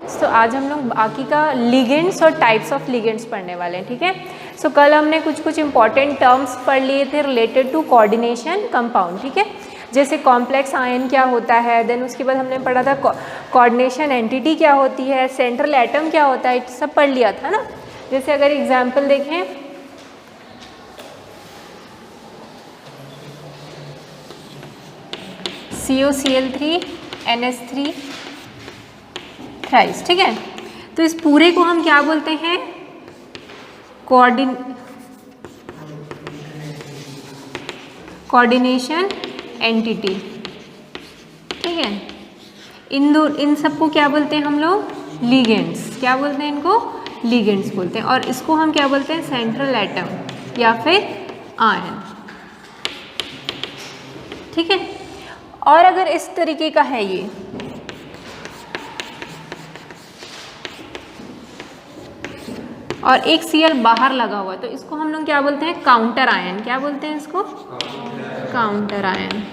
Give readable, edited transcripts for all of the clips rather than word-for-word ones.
तो आज हम लोग बाकी का लिगेंड्स और टाइप्स ऑफ लिगेंड्स पढ़ने वाले हैं, ठीक है। सो कल हमने कुछ इंपॉर्टेंट टर्म्स पढ़ लिए थे रिलेटेड टू कोऑर्डिनेशन कंपाउंड, ठीक है। जैसे कॉम्प्लेक्स आयन क्या होता है, देन उसके बाद हमने पढ़ा था कोऑर्डिनेशन एंटिटी क्या होती है, सेंट्रल एटम क्या होता है, सब पढ़ लिया था ना। जैसे अगर एग्जाम्पल देखें, COCl3 NH3 थ्राइस, ठीक है। तो इस पूरे को हम क्या बोलते हैं, कोऑर्डिनेशन एंटिटी, ठीक है। इन सबको क्या बोलते हैं हम लोग, लिगेंड्स। क्या बोलते हैं इनको, लिगेंड्स बोलते हैं। और इसको हम क्या बोलते हैं, सेंट्रल एटम या फिर आयन, ठीक है। और अगर इस तरीके का है ये, और एक Cl बाहर लगा हुआ है, तो इसको हम लोग क्या बोलते हैं, काउंटर आयन। क्या बोलते हैं इसको, काउंटर आयन,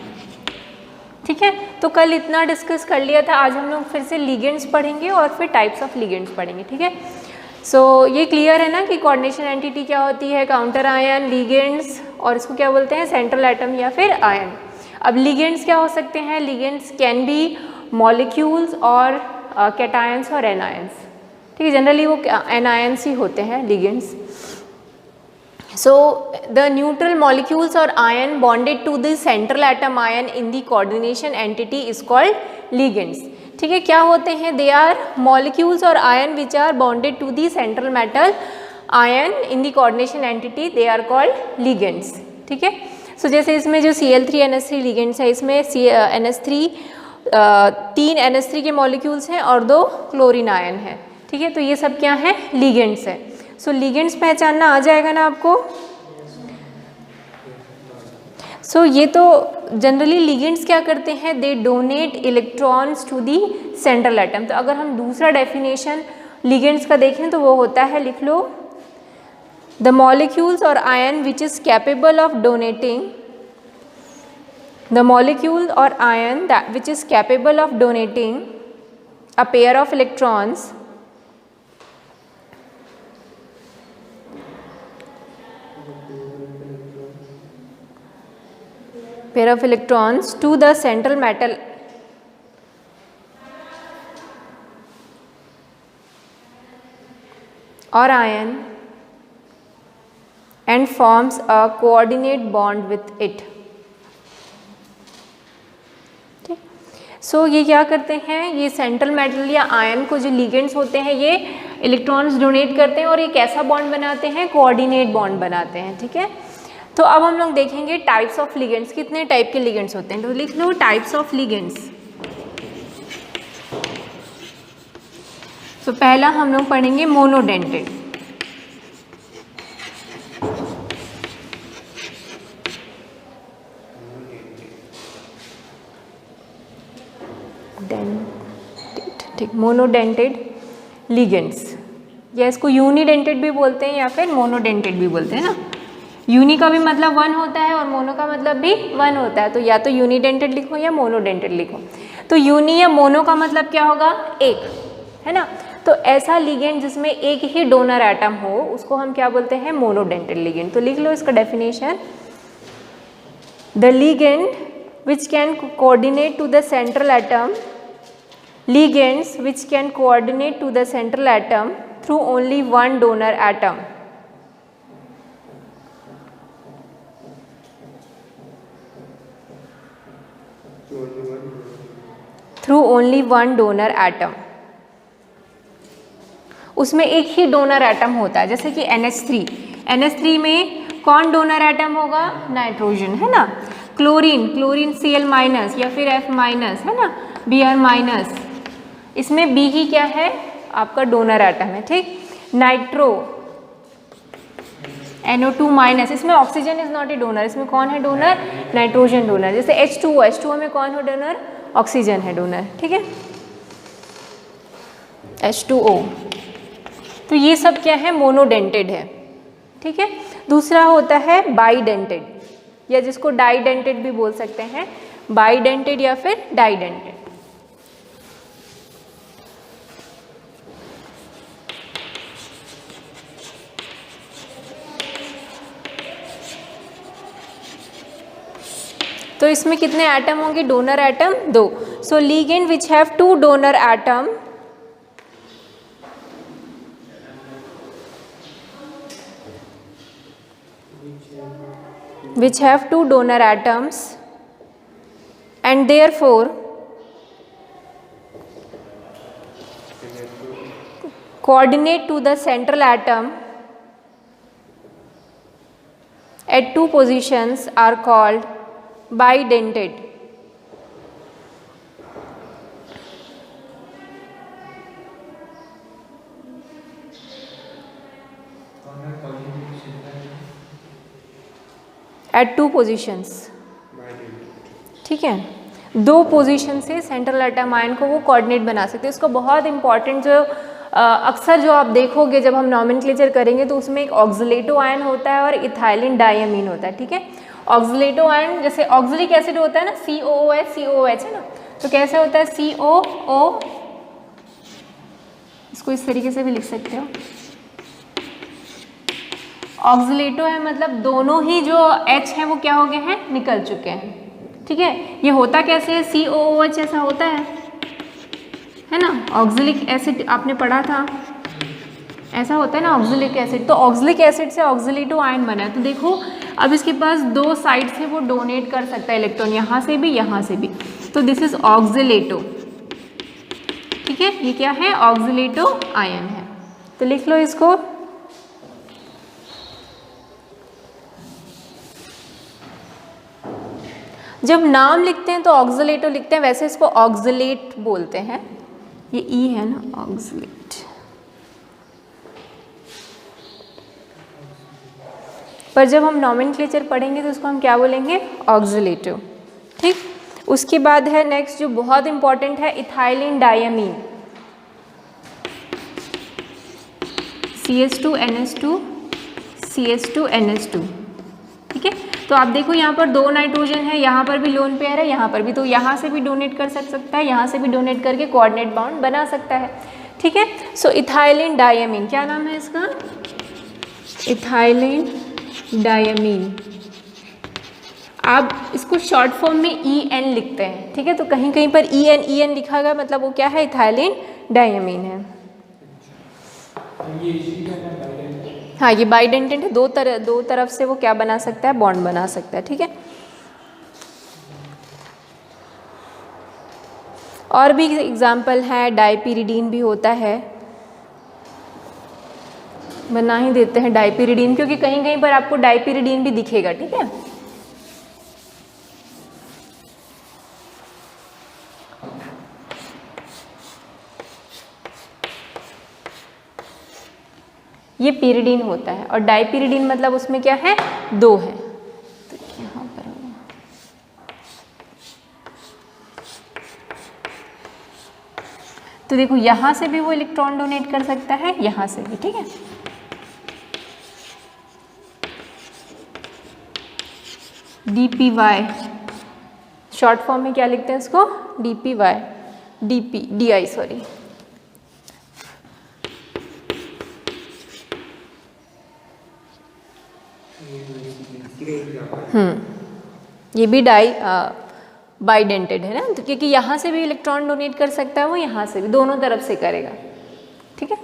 ठीक है। तो कल इतना डिस्कस कर लिया था, आज हम लोग फिर से लिगेंड्स पढ़ेंगे और फिर टाइप्स ऑफ लिगेंड्स पढ़ेंगे, ठीक है। सो ये क्लियर है ना कि कोऑर्डिनेशन एंटिटी क्या होती है, काउंटर आयन, लिगेंड्स, और इसको क्या बोलते हैं, सेंट्रल एटम या फिर आयन। अब लिगेंड्स क्या हो सकते हैं, लिगेंड्स कैन बी मॉलिक्यूल्स और कैटायंस और एनायंस, ठीक है। जनरली वो एनायंस ही होते हैं ligands. So the neutral molecules or ion bonded to the central atom ion in the coordination entity is called ligands, ठीक है। क्या होते हैं, they are molecules or ion which are bonded to the central metal ion in the coordination entity, they are called ligands, ठीक है। So जैसे इसमें जो Cl3 NH3 ligands है, इसमें NH3 तीन NH3 के मॉलिक्यूल्स हैं और 2 क्लोरीन आयन है, ठीक है। तो ये सब क्या है, लिगेंड्स है। सो लिगेंड्स पहचानना आ जाएगा ना आपको। सो ये तो जनरली लिगेंड्स क्या करते हैं, they donate electrons to the central atom. तो अगर हम दूसरा डेफिनेशन लिगेंड्स का देखें तो वो होता है, लिख लो, द मॉलिक्यूल्स और ion which is capable of donating, the molecule और ion which is capable of donating a pair of electrons to the central metal or ion and forms a coordinate bond with it, ठीक। सो ये क्या करते हैं, ये central metal या ion को जो लिगेंड्स होते हैं ये इलेक्ट्रॉन्स डोनेट करते हैं और ये कैसा बॉन्ड बनाते हैं, कोऑर्डिनेट बॉन्ड बनाते हैं, ठीक है। तो अब हम लोग देखेंगे टाइप्स ऑफ लिगेंड्स, कितने टाइप के लिगेंड्स होते हैं। तो लिख लो टाइप्स ऑफ लिगेंड्स। तो पहला हम लोग पढ़ेंगे मोनोडेंटेड, ठीक, मोनोडेंटेड लिगेंड्स, या इसको यूनिडेंटेड भी बोलते हैं या फिर मोनोडेंटेड भी बोलते हैं ना। यूनि का भी मतलब 1 होता है और मोनो का मतलब भी 1 होता है, तो या तो यूनिडेंटेड लिखो या मोनोडेंटेड लिखो। तो यूनि या मोनो का मतलब क्या होगा, एक, है ना। तो ऐसा लिगेंड जिसमें एक ही डोनर एटम हो उसको हम क्या बोलते हैं, मोनोडेंटेड लिगेंड। तो लिख लो इसका definition, the ligand which can coordinate to the central atom, ligands which can coordinate to the central atom through only one donor atom, through only one donor atom. उसमें एक ही डोनर एटम होता है, जैसे कि NH3 में कौन donor atom होगा, nitrogen, है ना। क्लोरीन Cl माइनस या फिर F माइनस, है ना, Br माइनस, इसमें B ही क्या है, आपका डोनर एटम है, ठीक। नाइट्रो NO2 माइनस, इसमें oxygen is not a donor, इसमें कौन है डोनर, नाइट्रोजन डोनर। जैसे H2O में कौन है डोनर, ऑक्सीजन है डोनर, ठीक है, H2O। तो ये सब क्या है, मोनोडेंटेड है, ठीक है। दूसरा होता है बाइडेंटेड, या जिसको डाइडेंटेड भी बोल सकते हैं, बाइडेंटेड या फिर डाइडेंटेड। तो इसमें कितने एटम होंगे, donor atom 2। So ligand which have 2 donor atom which have 2 donor atoms and therefore coordinate to the central atom at 2 positions are called bidentate. At 2 positions, ठीक है, 2 पोजीशन से सेंट्रल एटम आयन को वो coordinate बना सकते हैं। इसको बहुत इंपॉर्टेंट जो अक्सर जो आप देखोगे जब हम नॉमेनक्लेचर करेंगे तो उसमें एक ऑक्सिलेटो आयन होता है और इथाइलिन डायमीन होता है, ठीक है। ऑक्सिलेटो आयन जैसे ऑक्सिलिक एसिड होता है ना, COOH है ना, तो कैसे होता है COO, इसको इस तरीके से भी लिख सकते हो। ऑक्सिलेटो है मतलब दोनों ही जो H है वो क्या हो गए हैं, निकल चुके हैं, ठीक है। ये होता कैसे है, COOH ऐसा होता है ना। ऑक्सिलिक एसिड आपने पढ़ा था, ऐसा होता है ना ऑक्सिलिक एसिड। तो ऑक्सिलिक एसिड से ऑक्सिलेटो आयन बना है। तो देखो अब इसके पास 2 साइड से वो डोनेट कर सकता है इलेक्ट्रॉन, यहाँ से भी यहाँ से भी। तो दिस इज ऑक्सिलेटो, ठीक है, ये क्या है, ऑक्सिलेटो आयन है। तो लिख लो इसको। जब नाम लिखते हैं तो ऑक्सिलेटो लिखते हैं, वैसे इसको ऑक्सिलेट बोलते हैं, ये ई है ना, ऑक्सिलेट। पर जब हम नॉमेनक्लेचर पढ़ेंगे तो उसको हम क्या बोलेंगे, ऑक्सिलेटो, ठीक। उसके बाद है नेक्स्ट जो बहुत इंपॉर्टेंट है, इथाइलिन डायमीन, CH2NH2 CH2NH2, ठीक है। तो आप देखो यहाँ पर 2 नाइट्रोजन है, यहाँ पर भी लोन पेयर है, यहाँ पर भी, तो यहाँ से भी डोनेट कर सकता है, यहाँ से भी डोनेट करके कोऑर्डिनेट बाउंड बना सकता है, ठीक है। सो इथाइलिन डायमीन, क्या नाम है इसका, इथाइलिन डायमीन। आप इसको शॉर्ट फॉर्म में EN लिखते हैं, ठीक है। तो कहीं कहीं पर EN लिखा गया, मतलब वो क्या है, इथाइलिन डायमीन है। हाँ, ये बाइडेंटेट है, दो तरफ से वो क्या बना सकता है, बॉन्ड बना सकता है, ठीक है। और भी एग्जाम्पल है, डाइपीरिडीन भी होता है, बना ही देते हैं डाइपीरिडीन, क्योंकि कहीं कहीं पर आपको डाइपीरिडीन भी दिखेगा, ठीक है। ये पीरिडीन होता है, और डाइपीरिडीन मतलब उसमें क्या है, 2 है। तो यहाँ पर तो देखो यहाँ से भी वो इलेक्ट्रॉन डोनेट कर सकता है, यहाँ से भी, ठीक है। DPY, शॉर्ट फॉर्म में क्या लिखते हैं इसको, DPY, DI सॉरी। ये भी बाइडेंटेड है ना, तो क्योंकि यहाँ से भी इलेक्ट्रॉन डोनेट कर सकता है, वो यहाँ से भी, दोनों तरफ से करेगा, ठीक है।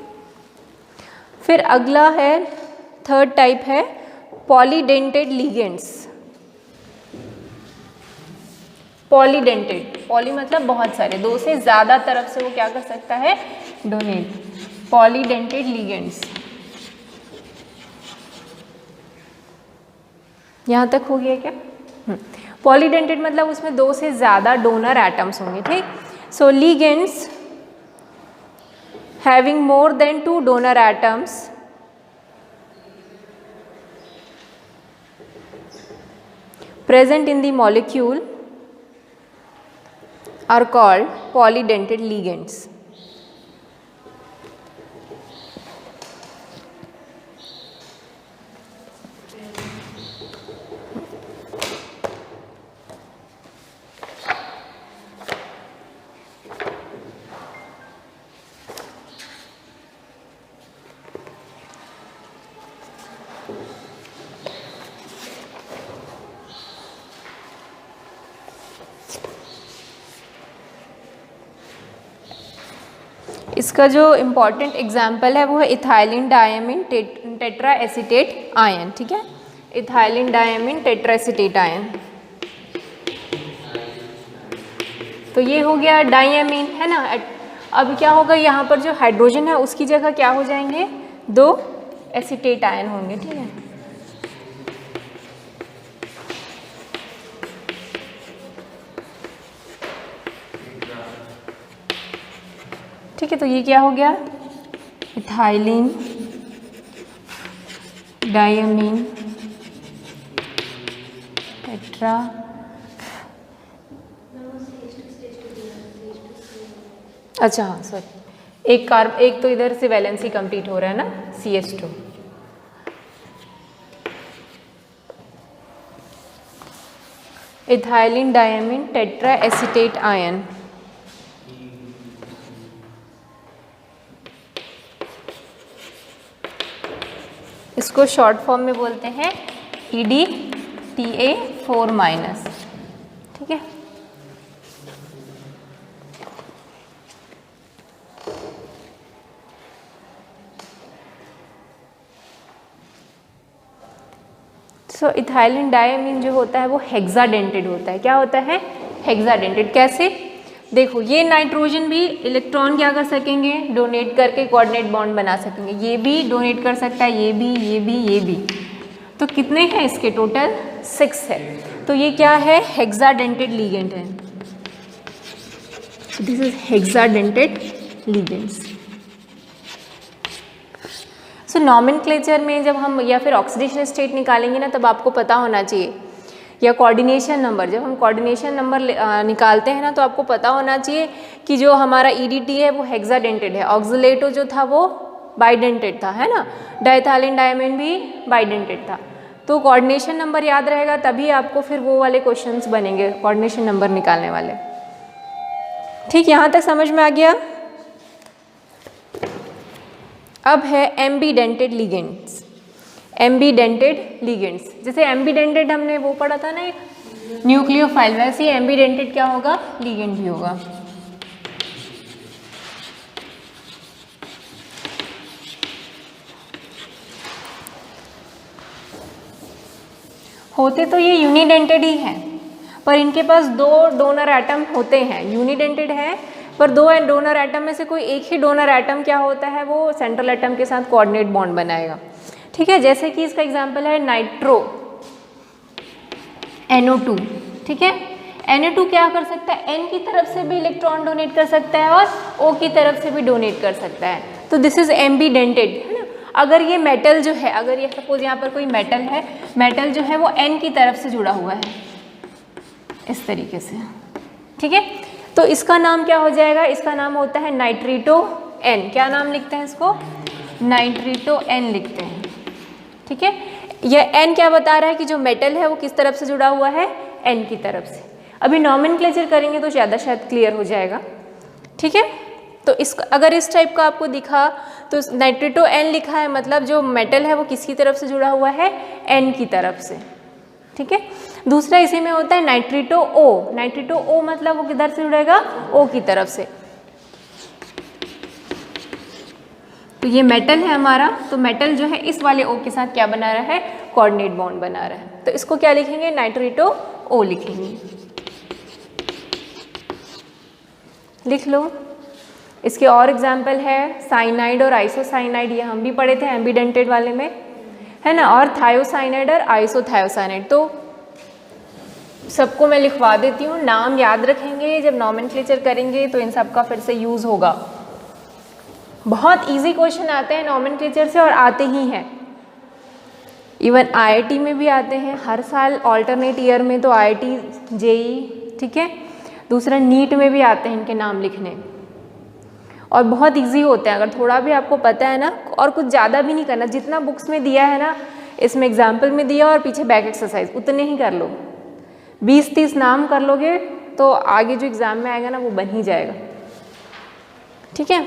फिर अगला है, थर्ड टाइप है पॉलीडेंटेड लिगेंड्स। पॉलीडेंटेड, पॉली मतलब बहुत सारे, 2 से ज़्यादा तरफ से वो क्या कर सकता है, डोनेट। पॉलीडेंटेड लिगेंड्स, यहाँ तक हो गया क्या। पॉलीडेंटेड मतलब उसमें 2 से ज़्यादा डोनर एटम्स होंगे, ठीक। So ligands having more than 2 donor atoms present in the molecule are called polydentate ligands. इसका जो इम्पॉर्टेंट एग्जाम्पल है वो है ethylene diamine tetra acetate ion, ठीक है, ethylene diamine tetra acetate ion. तो ये हो गया डायमीन, है ना। अब क्या होगा, यहाँ पर जो हाइड्रोजन है उसकी जगह क्या हो जाएंगे, 2 एसीटेट आयन होंगे, ठीक है। ठीक है, तो ये क्या हो गया, इथाइलिन डायमीन टेट्रा, अच्छा हाँ सॉरी, एक तो इधर से वैलेंसी कंप्लीट हो रहा है ना, CH2। Ethylene diamine tetra acetate ion, इसको शॉर्ट फॉर्म में बोलते हैं EDTA4-, ठीक है। सो इथाइलिन डायमीन जो होता है वो हेक्साडेंटेड होता है। क्या होता है, हेक्साडेंटेड। कैसे, देखो ये नाइट्रोजन भी इलेक्ट्रॉन क्या कर सकेंगे, डोनेट करके कोऑर्डिनेट बॉन्ड बना सकेंगे, ये भी डोनेट कर सकता है, ये भी, ये भी, ये भी। तो कितने हैं इसके, टोटल 6 है। तो ये क्या है, हेक्साडेंटेड लिगेंड है। This is hexadentate ligands. So nomenclature में जब हम या फिर ऑक्सीडेशन स्टेट निकालेंगे ना, तब आपको पता होना चाहिए, या कोऑर्डिनेशन नंबर, जब हम कोऑर्डिनेशन नंबर निकालते हैं ना, तो आपको पता होना चाहिए कि जो हमारा EDT है वो हेक्साडेंटेड है, ऑक्सीलेटो जो था वो बाइडेंटेड था, है ना, डाइथाइलिन डायमीन भी बाइडेंटेड था। तो कोऑर्डिनेशन नंबर याद रहेगा, तभी आपको फिर वो वाले क्वेश्चंस बनेंगे कोऑर्डिनेशन नंबर निकालने वाले। ठीक, यहाँ तक समझ में आ गया। अब है एम्बीडेंटेड लिगेंड्स। एम्बीडेंटेड लिगेंड्स, जैसे एम्बीडेंटेड हमने वो पढ़ा था ना, एक न्यूक्लियोफाइल, वैसे ही एम्बीडेंटेड क्या होगा, लिगेंड भी होगा। होते तो ये यूनिडेंटेड ही हैं, पर इनके पास 2 डोनर एटम होते हैं। यूनिडेंटेड है पर 2 डोनर एटम में से कोई एक ही डोनर एटम क्या होता है, वो सेंट्रल एटम के साथ कोऑर्डिनेट बॉन्ड बनाएगा। ठीक है, जैसे कि इसका एग्जांपल है नाइट्रो NO2। ठीक है, NO2 क्या कर सकता है, N की तरफ से भी इलेक्ट्रॉन डोनेट कर सकता है और O की तरफ से भी डोनेट कर सकता है। तो दिस इज एम्बीडेंटेड, है ना। अगर ये मेटल जो है, अगर ये सपोज यहाँ पर कोई मेटल है, मेटल जो है वो N की तरफ से जुड़ा हुआ है इस तरीके से। ठीक है, तो इसका नाम क्या हो जाएगा, इसका नाम होता है नाइट्रिटो N। क्या नाम लिखते हैं इसको, नाइट्रिटो N लिखते हैं। ठीक है, यह N क्या बता रहा है कि जो मेटल है वो किस तरफ से जुड़ा हुआ है, N की तरफ से। अभी नॉमेनक्लेचर करेंगे तो ज़्यादा शायद क्लियर हो जाएगा। ठीक है, तो अगर इस टाइप का आपको दिखा तो नाइट्रिटो N लिखा है, मतलब जो मेटल है वो किसकी तरफ से जुड़ा हुआ है, N की तरफ से। ठीक है, दूसरा इसी में होता है नाइट्रिटो O। नाइट्रिटो O मतलब वो किधर से जुड़ेगा, O की तरफ से। तो ये मेटल है हमारा, तो मेटल जो है इस वाले O के साथ क्या बना रहा है, कोऑर्डिनेट बॉन्ड बना रहा है। तो इसको क्या लिखेंगे, नाइट्रिटो O लिखेंगे। लिख लो। इसके और एग्जाम्पल है साइनाइड और आइसोसाइनाइड, ये हम भी पढ़े थे एम्बीडेंटेड वाले में, है ना। और थायोसाइनाइड और आइसोथायोसाइनाइड, तो सबको मैं लिखवा देती हूँ, नाम याद रखेंगे, जब नॉमेनक्लेचर करेंगे तो इन सब का फिर से यूज़ होगा। बहुत इजी क्वेश्चन आते हैं नॉमेनक्लेचर से, और आते ही हैं, इवन IIT में भी आते हैं हर साल, ऑल्टरनेट ईयर में तो IIT JEE, ठीक है, दूसरा नीट में भी आते हैं इनके नाम लिखने, और बहुत इजी होते हैं अगर थोड़ा भी आपको पता है ना। और कुछ ज़्यादा भी नहीं करना, जितना बुक्स में दिया है ना, इसमें एग्जाम्पल में दिया और पीछे बैक एक्सरसाइज, उतने ही कर लो। 20-30 नाम कर लोगे तो आगे जो एग्ज़ाम में आएगा ना वो बन ही जाएगा। ठीक है,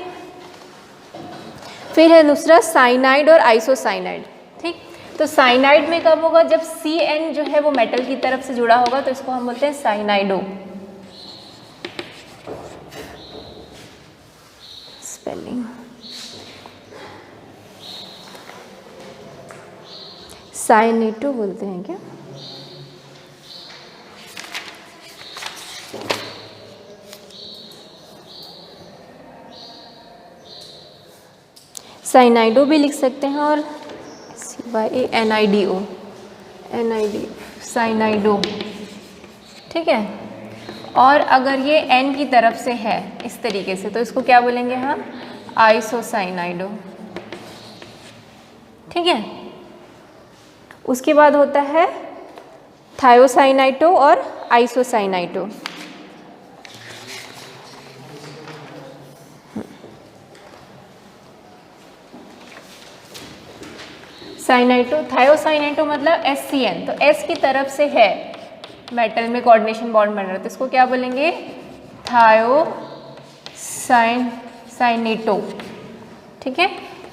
फिर है दूसरा साइनाइड और आइसोसाइनाइड। ठीक, तो साइनाइड में कब होगा, जब CN जो है वो मेटल की तरफ से जुड़ा होगा, तो इसको हम बोलते हैं साइनाइडो। स्पेलिंग साइनेटो बोलते हैं क्या? साइनाइडो भी लिख सकते हैं और CYANIDO साइनाइडो, ठीक है। और अगर ये N की तरफ से है इस तरीके से तो इसको क्या बोलेंगे हम? आइसोसाइनाइडो, ठीक है। उसके बाद होता है थायोसाइनाइटो और आइसोसाइनाइटो। साइनाइटो, थायोसाइनाइटो मतलब SCN, तो S की तरफ से है, मेटल में कोऑर्डिनेशन बॉन्ड बन रहा है तो इसको क्या बोलेंगे? थायोसाइनेटो, ठीक है।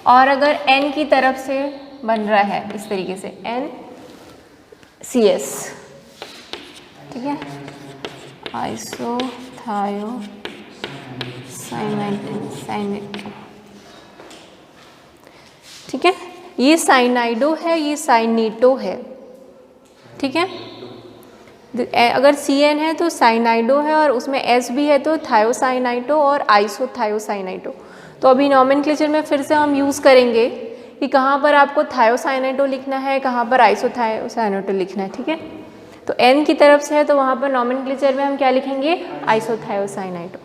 और अगर N की तरफ से बन रहा है इस तरीके से NCS, ठीक है, आइसोथायोसाइनेटो, ठीक है। ये साइनाइडो है, ये साइनेटो है, ठीक है। अगर CN है तो साइनाइडो है और उसमें S भी है तो थायोसाइनाइटो और आइसोथायोसाइनाइटो। तो अभी नॉमेनक्लेचर में फिर से हम यूज़ करेंगे कि कहाँ पर आपको थायोसाइनाइटो लिखना है, कहाँ पर आइसोथायोसाइनाइटो लिखना है, ठीक है। तो N की तरफ से है तो वहाँ पर नॉमेनक्लेचर में हम क्या लिखेंगे? आइसोथायोसाइनाइटो।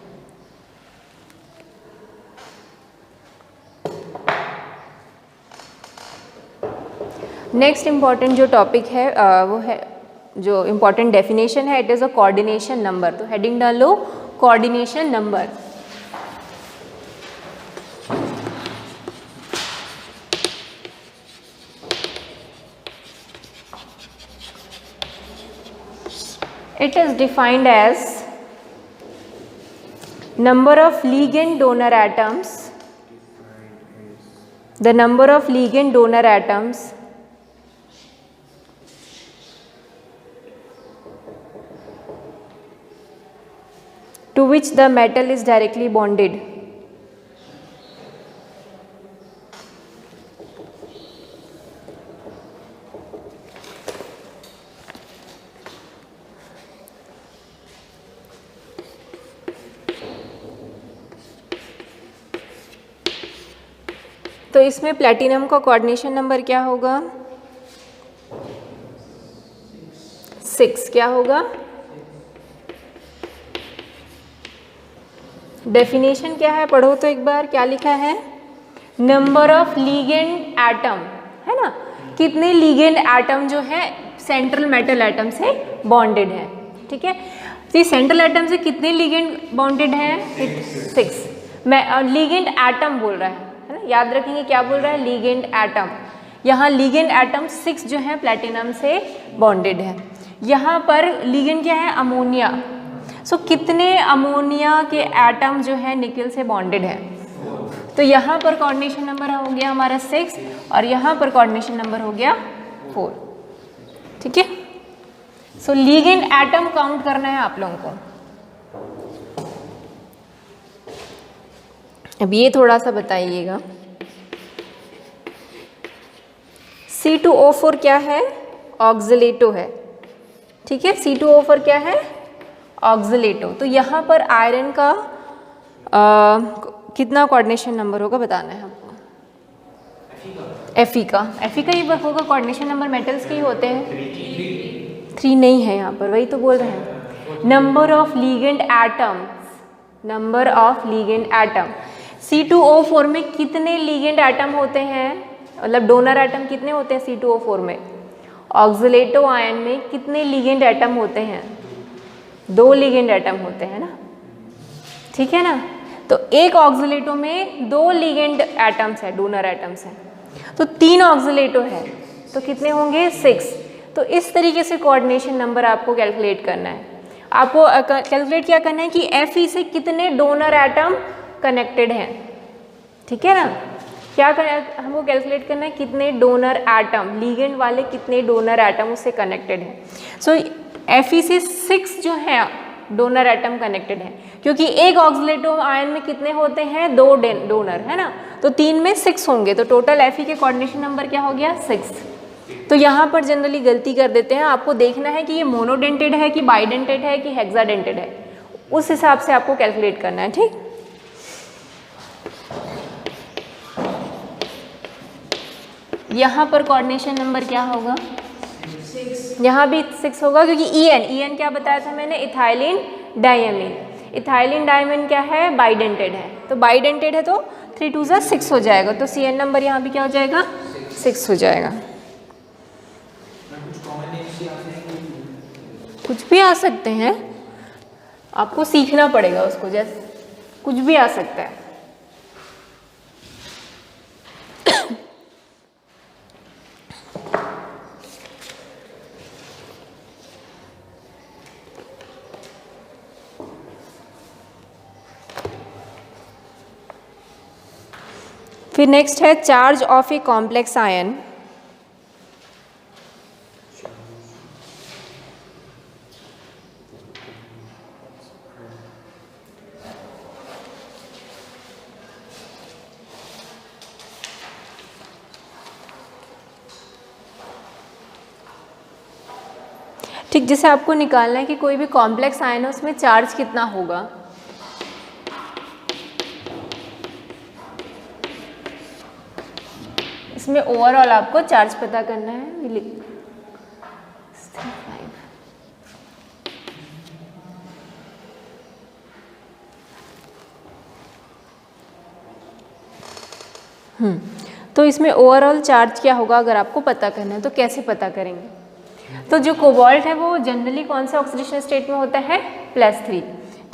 नेक्स्ट इम्पॉर्टेंट जो टॉपिक है वो है, जो इम्पॉर्टेंट डेफिनेशन है, it is a coordination number. तो हेडिंग डाल लो coordination number. It is defined as number of ligand donor atoms, the number of ligand donor atoms to which the metal is directly bonded. तो इसमें platinum का coordination number क्या होगा? 6। क्या होगा? डेफिनेशन क्या है पढ़ो तो एक बार, क्या लिखा है? नंबर ऑफ लीगेंड एटम, है ना, कितने लीगेंड एटम जो है सेंट्रल मेटल एटम से बॉन्डेड है, ठीक है। तो सेंट्रल एटम से कितने लीगेंड बॉन्डेड हैं? 6। मैं लीगेंड एटम बोल रहा है ना, याद रखेंगे क्या बोल रहा है? Ligand atom. यहाँ लीगेंड एटम 6 जो है प्लैटिनम से बॉन्डेड है। यहाँ पर लीगेंड क्या है? अमोनिया। सो कितने अमोनिया के एटम जो है निकल से बॉन्डेड है? तो यहाँ पर कोऑर्डिनेशन नंबर हो गया हमारा 6 और यहाँ पर कोऑर्डिनेशन नंबर हो गया 4, ठीक है। सो लीगेंड एटम काउंट करना है आप लोगों को। अब ये थोड़ा सा बताइएगा, C2O4 क्या है? ऑक्सिलेटो है, ठीक है। C2O4 क्या है? ऑक्सिलेटो। तो यहाँ पर आयरन का कितना कोऑर्डिनेशन नंबर होगा बताना है आपको। Fe का ही होगा कोऑर्डिनेशन नंबर, मेटल्स के ही होते हैं। 3 नहीं है यहाँ पर, वही तो बोल रहे हैं। Number of ligand atoms, number of ligand atom. C2O4 में कितने लीगेंड एटम होते हैं, मतलब डोनर एटम कितने होते हैं C2O4 में? ऑक्सिलेटो आयन में कितने लीगेंड एटम होते हैं? 2 लीगेंड एटम होते हैं ना, ठीक है ना। तो एक ऑक्सिलेटो में 2 लीगेंड एटम्स है, डोनर एटम्स हैं। तो 3 ऑक्सिलेटो है तो कितने होंगे? 6। तो इस तरीके से कोऑर्डिनेशन नंबर आपको कैलकुलेट करना है। आपको कैलकुलेट क्या करना है कि Fe से कितने डोनर एटम कनेक्टेड हैं, ठीक है ना। क्या हमको कैलकुलेट करना है? कितने डोनर एटम, लीगेंड वाले कितने डोनर एटम उससे कनेक्टेड हैं। सो Fe से 6 जो है डोनर एटम कनेक्टेड है, क्योंकि एक ऑक्सिलेटो आयन में कितने होते हैं? 2 डोनर, है ना। तो 3 में 6 होंगे, तो टोटल Fe के कोऑर्डिनेशन नंबर क्या हो गया? 6। तो यहाँ पर जनरली गलती कर देते हैं, आपको देखना है कि ये मोनोडेंटेड है कि बाइडेंटेड है कि हेक्साडेंटेड है, उस हिसाब से आपको कैलकुलेट करना है, ठीक। यहाँ पर कोऑर्डिनेशन नंबर क्या होगा, 6, यहाँ भी 6 होगा क्योंकि EN क्या बताया था मैंने, इथाइलिन डायमीन। इथाइलिन डायमीन क्या है, बाइडेंटेड है, तो बाइडेंटेड है तो 3 2 6 हो जाएगा, तो CN नंबर यहाँ भी क्या हो जाएगा, 6 हो जाएगा। कुछ भी आ सकते हैं, आपको सीखना पड़ेगा उसको, जैसे कुछ भी आ सकता है। फिर नेक्स्ट है charge of a complex ion. ठीक, जैसे आपको निकालना है कि कोई भी कॉम्प्लेक्स आयन है उसमें चार्ज कितना होगा। इसमें ओवरऑल आपको चार्ज पता करना है। तो इसमें ओवरऑल चार्ज क्या होगा अगर आपको पता करना है, तो कैसे पता करेंगे। तो जो कोबाल्ट है वो जनरली कौन सा ऑक्सीडेशन स्टेट में होता है, +3,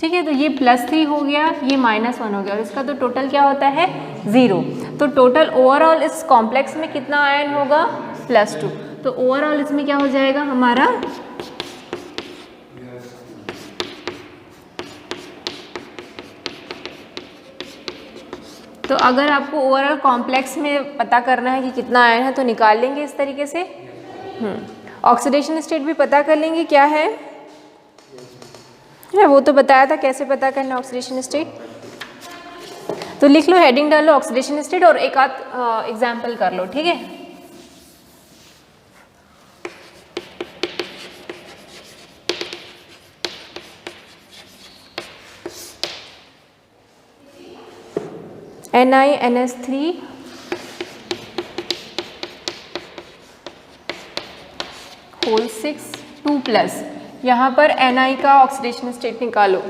ठीक है। तो ये +3 हो गया, ये -1 हो गया, और इसका तो टोटल क्या होता है 0। तो टोटल ओवरऑल इस कॉम्प्लेक्स में कितना आयन होगा, +2। तो ओवरऑल इसमें क्या हो जाएगा हमारा, तो अगर आपको ओवरऑल कॉम्प्लेक्स में पता करना है कि कितना आयन है तो निकाल लेंगे इस तरीके से। ऑक्सीडेशन स्टेट भी पता कर लेंगे क्या है, वो तो बताया था कैसे पता करना ऑक्सीडेशन स्टेट। तो लिख लो, हेडिंग डाल लो ऑक्सीडेशन स्टेट और एक आध एग्जाम्पल कर लो, ठीक है। NiNS3 होल 6 2+, यहाँ पर Ni का ऑक्सीडेशन स्टेट निकालो।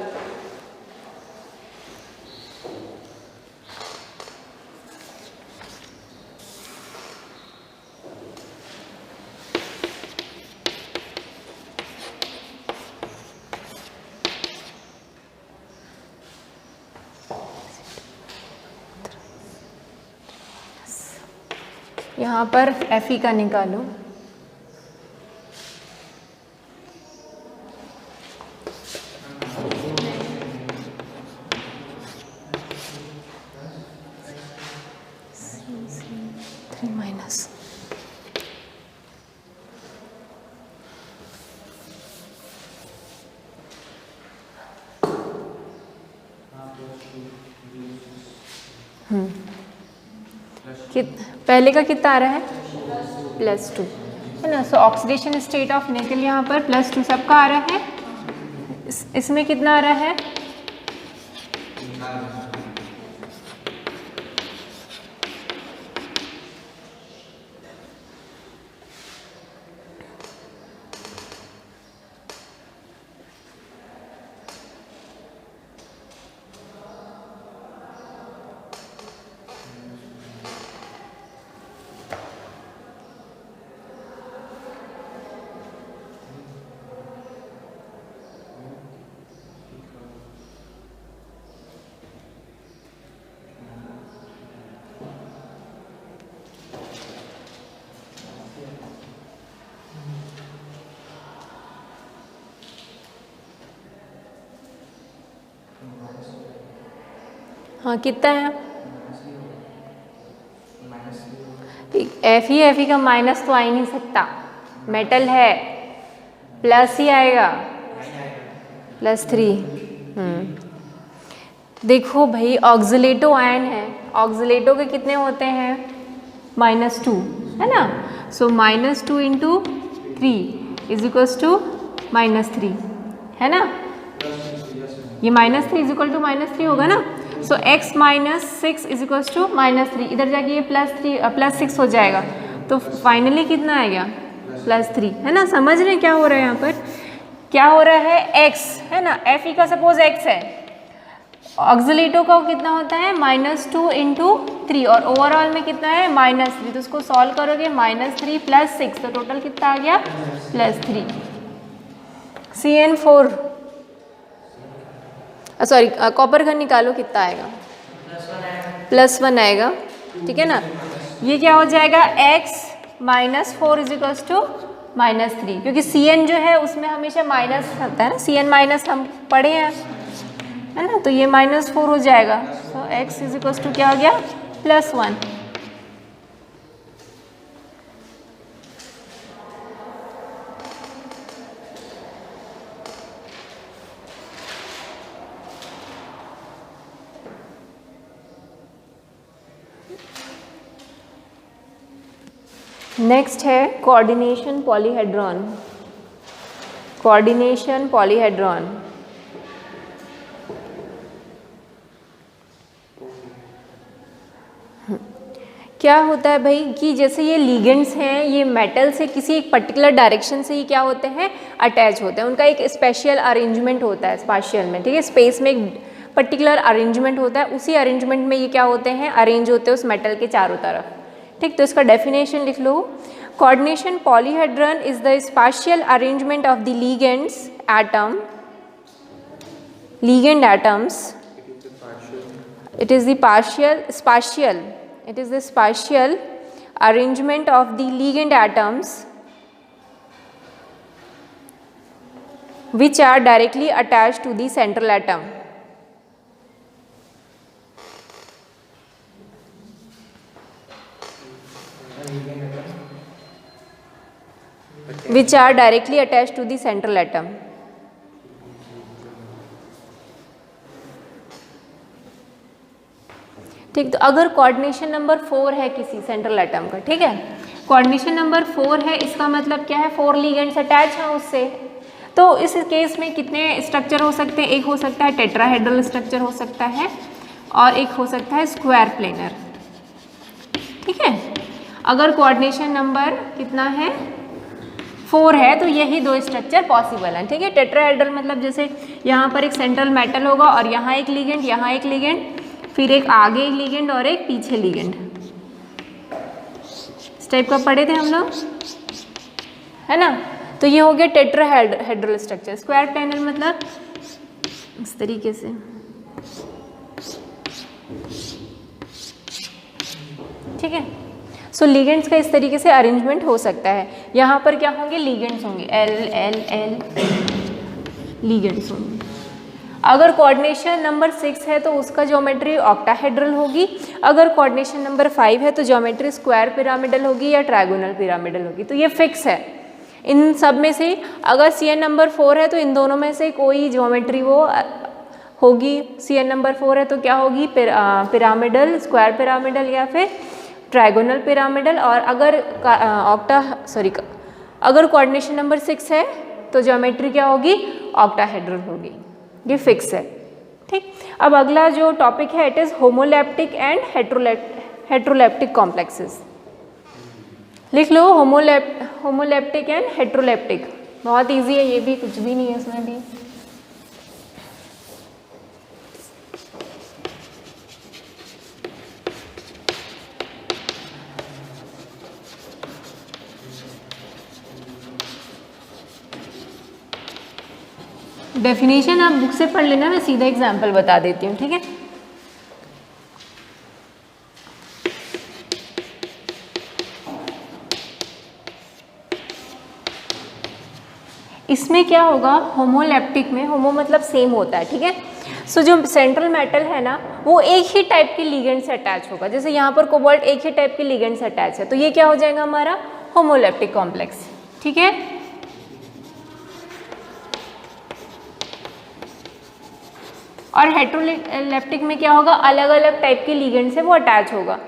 यहाँ पर Fe का निकालो। पहले का कितना आ रहा है, +2 है ना। सो ऑक्सीडेशन स्टेट ऑफ निकल यहाँ पर +2 सबका आ रहा है। इसमें कितना आ रहा है, हाँ कितना है, Fe का माइनस तो आ ही नहीं सकता, मेटल है, प्लस ही आएगा, +3। देखो भाई ऑक्सीलेटो आयन है, ऑक्सीलेटो के कितने होते हैं, -2 है ना। सो -2 इंटू 3 इज इक्वल्स टू -3, है ना? ये -3 इज इक्वल टू -3 होगा ना। सो x -6 इज इक्वल्स टू -3, इधर जाके ये +6 हो जाएगा, तो फाइनली कितना आएगा? +3, है ना? समझ रहे हैं क्या हो रहा है यहाँ पर? क्या हो रहा है? x है ना, f का सपोज x है, ऑक्सिलेटो का कितना होता है? -2 इंटू 3, और ओवरऑल में कितना है? -3, तो उसको सॉल्व करोगे -3 + 6, तो टोटल कितना आ गया? +3। CN4 सॉरी कॉपर का निकालो, कितना आएगा? +1 आएगा, ठीक है ना? ये क्या हो जाएगा? x -4 इज इक्वल्स टू -3, क्योंकि Cn जो है उसमें हमेशा माइनस होता है ना, Cn माइनस हम पढ़े हैं, है ना? तो ये -4 हो जाएगा, तो x इज इक्वल्स टू क्या हो गया? +1। नेक्स्ट है कोऑर्डिनेशन पॉलीहेड्रॉन। कोऑर्डिनेशन पॉलीहेड्रॉन क्या होता है भाई कि जैसे ये लिगेंड्स हैं, ये मेटल से किसी एक पर्टिकुलर डायरेक्शन से ही क्या होते हैं? अटैच होते हैं। उनका एक स्पेशल अरेंजमेंट होता है स्पाशियल में, ठीक है? स्पेस में एक पर्टिकुलर अरेंजमेंट होता है, उसी अरेंजमेंट में ये क्या होते हैं? अरेंज होते हैं उस मेटल के चारों तरफ, ठीक? तो इसका डेफिनेशन लिख लो। Coordination polyhedron is the spatial arrangement of the ligands atom, ligand atoms. It is the spatial arrangement of the ligand atoms which are directly attached to the central atom. Which are directly attached to the central atom. ठीक, तो अगर coordination number 4 है किसी central atom का, ठीक है, coordination number 4 है, इसका मतलब क्या है? 4 लिगेंड्स अटैच हैं उससे। तो इस केस में कितने स्ट्रक्चर हो सकते हैं? एक हो सकता है टेट्राहेड्रल स्ट्रक्चर हो सकता है, और एक हो सकता है स्क्वायर प्लेनर, ठीक है? अगर कोऑर्डिनेशन नंबर कितना है? 4 है, तो यही दो स्ट्रक्चर पॉसिबल हैं, ठीक है? टेट्राहेड्रल मतलब जैसे यहाँ पर एक सेंट्रल मेटल होगा और यहाँ एक लिगेंड, यहाँ एक लिगेंड, फिर एक आगे लिगेंड और एक पीछे लिगेंड। इस टाइप का पढ़े थे हम लोग, है ना? तो ये हो गया टेट्राहेड्रल स्ट्रक्चर। स्क्वायर प्लेनर मतलब इस तरीके से, ठीक है? सो लिगेंड्स का इस तरीके से अरेंजमेंट हो सकता है। यहाँ पर क्या होंगे? लिगेंड्स होंगे, L लिगेंड्स होंगे। अगर कोऑर्डिनेशन नंबर 6 है तो उसका ज्योमेट्री ऑक्टाहेड्रल होगी। अगर कोऑर्डिनेशन नंबर 5 है तो ज्योमेट्री स्क्वायर पिरामिडल होगी या ट्रायगोनल पिरामिडल होगी। तो ये फिक्स है इन सब में से। अगर CN नंबर 4 है तो इन दोनों में से कोई ज्योमेट्री वो होगी। CN नंबर 4 है तो क्या होगी? पिरामिडल, स्क्वायर पिरामिडल या फिर ट्रायगोनल पिरामिडल। और अगर अगर कोऑर्डिनेशन नंबर 6 है तो ज्योमेट्री क्या होगी? ऑक्टाहेड्रल होगी। ये फिक्स है, ठीक। अब अगला जो टॉपिक है it is homoleptic and heteroleptic complexes. लिख लो होमोलैप्टिक एंड हेट्रोलैप्टिक। बहुत इजी है ये भी, कुछ भी नहीं है इसमें भी। डेफिनेशन आप बुक से पढ़ लेना, मैं सीधा एग्जाम्पल बता देती हूँ, ठीक है। इसमें क्या होगा? होमोलैप्टिक में, होमो मतलब सेम होता है, ठीक है। सो जो सेंट्रल मेटल है ना वो एक ही टाइप के लिगेंड से अटैच होगा। जैसे यहाँ पर कोबाल्ट एक ही टाइप के लिगेंड से अटैच है, तो ये क्या हो जाएगा हमारा? होमोलैप्टिक कॉम्प्लेक्स, ठीक है। और हेट्रोलैप्टिक में क्या होगा? अलग अलग टाइप के लिगेंड से वो अटैच होगा।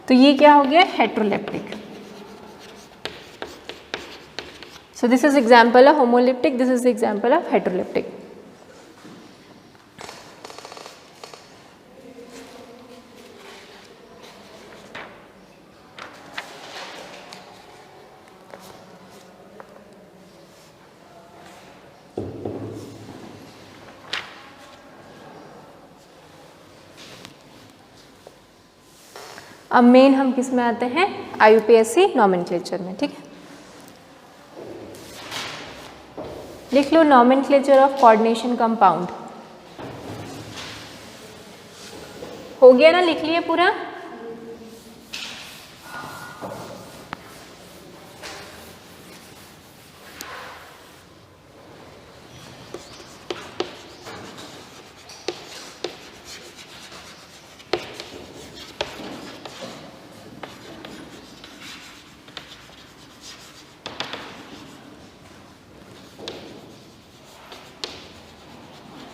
तो ये क्या हो गया, heteroleptic. So this is example of homoleptic, this is example of heteroleptic. अब मेन हम किस में आते हैं, IUPAC नॉमेनक्लेचर में। ठीक है, लिख लो नॉमेनक्लेचर ऑफ कोऑर्डिनेशन कंपाउंड। हो गया ना, लिख लिए पूरा।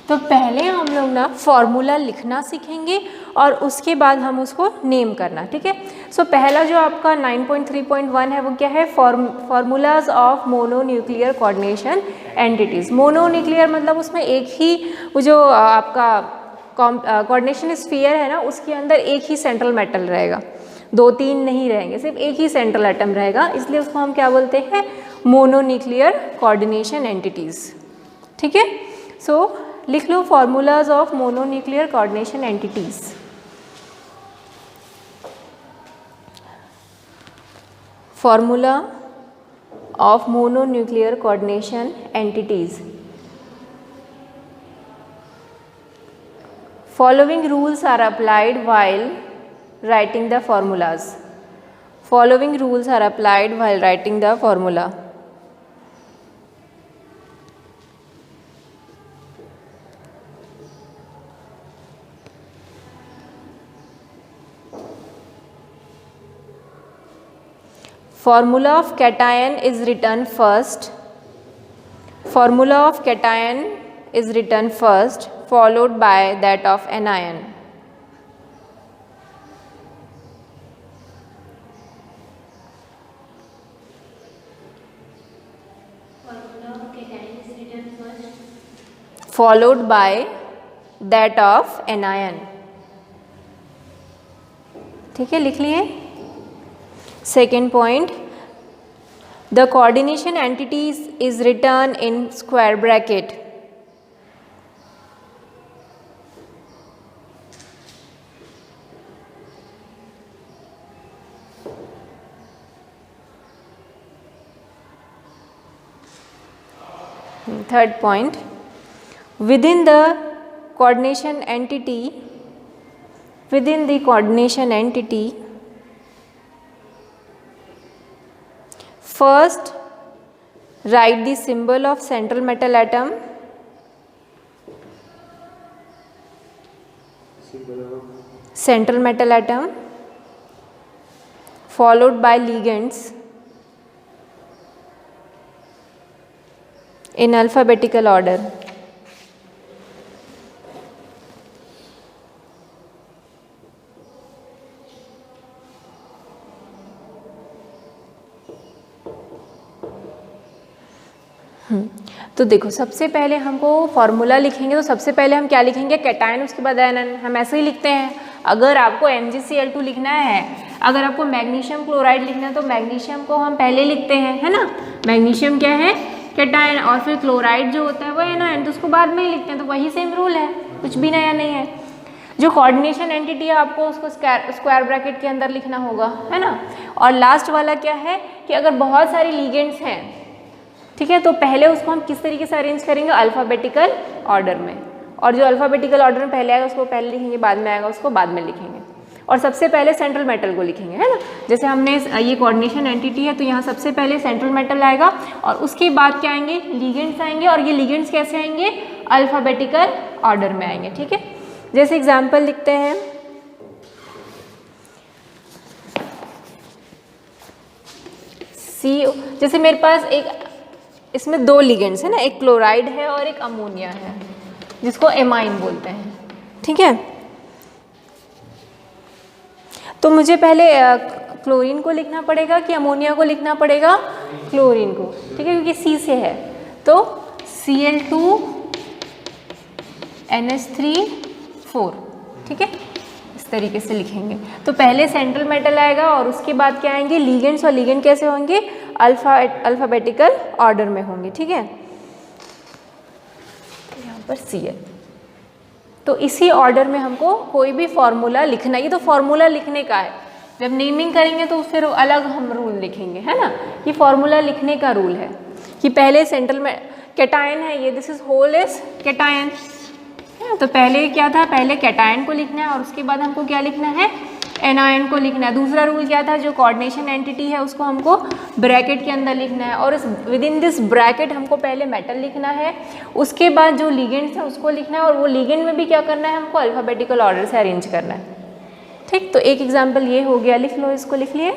तो पहले हम लोग ना फॉर्मूला लिखना सीखेंगे और उसके बाद हम उसको नेम करना। ठीक है, सो पहला जो आपका 9.3.1 है वो क्या है, formulas of mononuclear coordination entities. Mononuclear मतलब उसमें एक ही वो जो आपका कोऑर्डिनेशन स्फीयर है ना, उसके अंदर एक ही सेंट्रल मेटल रहेगा, 2-3 नहीं रहेंगे, सिर्फ एक ही सेंट्रल एटम रहेगा, इसलिए उसको हम क्या बोलते हैं, मोनोन्यूक्लियर कोऑर्डिनेशन एंटिटीज। ठीक है, सो लिख लो formulas of mononuclear coordination entities. Formula of mononuclear coordination entities. Following rules are applied while writing the formulas. Following rules are applied while writing the formula. Formula of cation is written first. Formula of cation is written first, followed by that of anion. Formula of cation is written first, followed by that of anion. ठीक है, लिख लिए। Second point, the coordination entities is written in square bracket. Third point, within the coordination entity, first write the symbol of central metal atom, followed by ligands in alphabetical order. तो देखो, सबसे पहले हमको formula लिखेंगे, तो सबसे पहले हम क्या लिखेंगे, कैटायन, उसके बाद आयन। हम ऐसे ही लिखते हैं। अगर आपको MgCl2 लिखना है, अगर आपको मैग्नीशियम क्लोराइड लिखना है, तो मैग्नीशियम को हम पहले लिखते हैं, है ना। मैग्नीशियम क्या है, कैटायन, और फिर क्लोराइड जो होता है वो एनायन, तो उसको बाद में ही लिखते हैं। तो वही सेम रूल है, कुछ भी नया नहीं है। जो कोऑर्डिनेशन एंटिटी है आपको उसको स्क्वायर ब्रैकेट के अंदर लिखना होगा, है ना। और लास्ट वाला क्या है कि अगर बहुत सारी लिगेंड्स हैं, ठीक है, तो पहले उसको हम किस तरीके से अरेंज करेंगे, अल्फ़ाबेटिकल ऑर्डर में। और जो अल्फ़ाबेटिकल ऑर्डर में पहले आएगा उसको पहले लिखेंगे, बाद में आएगा उसको बाद में लिखेंगे। और सबसे पहले सेंट्रल मेटल को लिखेंगे, है ना। जैसे हमने ये कोऑर्डिनेशन एंटिटी है, तो यहाँ सबसे पहले सेंट्रल मेटल आएगा और उसके बाद क्या आएंगे, लिगेंड्स आएंगे। और ये लिगेंड्स कैसे आएंगे, अल्फ़ाबेटिकल ऑर्डर में आएंगे। ठीक है, जैसे एग्जाम्पल लिखते हैं, जैसे मेरे पास एक, इसमें 2 लिगेंड्स है ना, एक क्लोराइड है और एक अमोनिया है, जिसको एमाइन बोलते हैं। ठीक है, तो मुझे पहले क्लोरीन को लिखना पड़ेगा कि अमोनिया को लिखना पड़ेगा? क्लोरीन को, ठीक है, क्योंकि C से है। तो Cl2NH3 ठीक है, इस तरीके से लिखेंगे। तो पहले सेंट्रल मेटल आएगा और उसके बाद क्या आएंगे? लिगेंड्स, और लिगेंड कैसे होंगे? अल्फ़ाबेटिकल ऑर्डर में होंगे, ठीक है। यहाँ पर Cl, तो इसी ऑर्डर में हमको कोई भी फॉर्मूला लिखना, ये तो फॉर्मूला लिखने का है। जब नेमिंग करेंगे तो फिर अलग हम रूल लिखेंगे, है ना। ये फॉर्मूला लिखने का रूल है कि पहले सेंट्रल में कैटायन है ये, this is whole is cation, तो पहले क्या था? पहले कैटायन को लिखना है और उसके बाद हमको क्या लिखना है? एनायन को लिखना है। दूसरा रूल क्या था? जो कोऑर्डिनेशन एंटिटी है उसको हमको ब्रैकेट के अंदर लिखना है, और इस विद इन दिस ब्रैकेट हमको पहले मेटल लिखना है, उसके बाद जो लिगेंड्स है उसको लिखना है, और वो लिगेंड में भी क्या करना है? हमको अल्फ़ाबेटिकल ऑर्डर से अरेंज करना है, ठीक। तो एक एग्जाम्पल ये हो गया, लिख लो इसको, लिख लिए।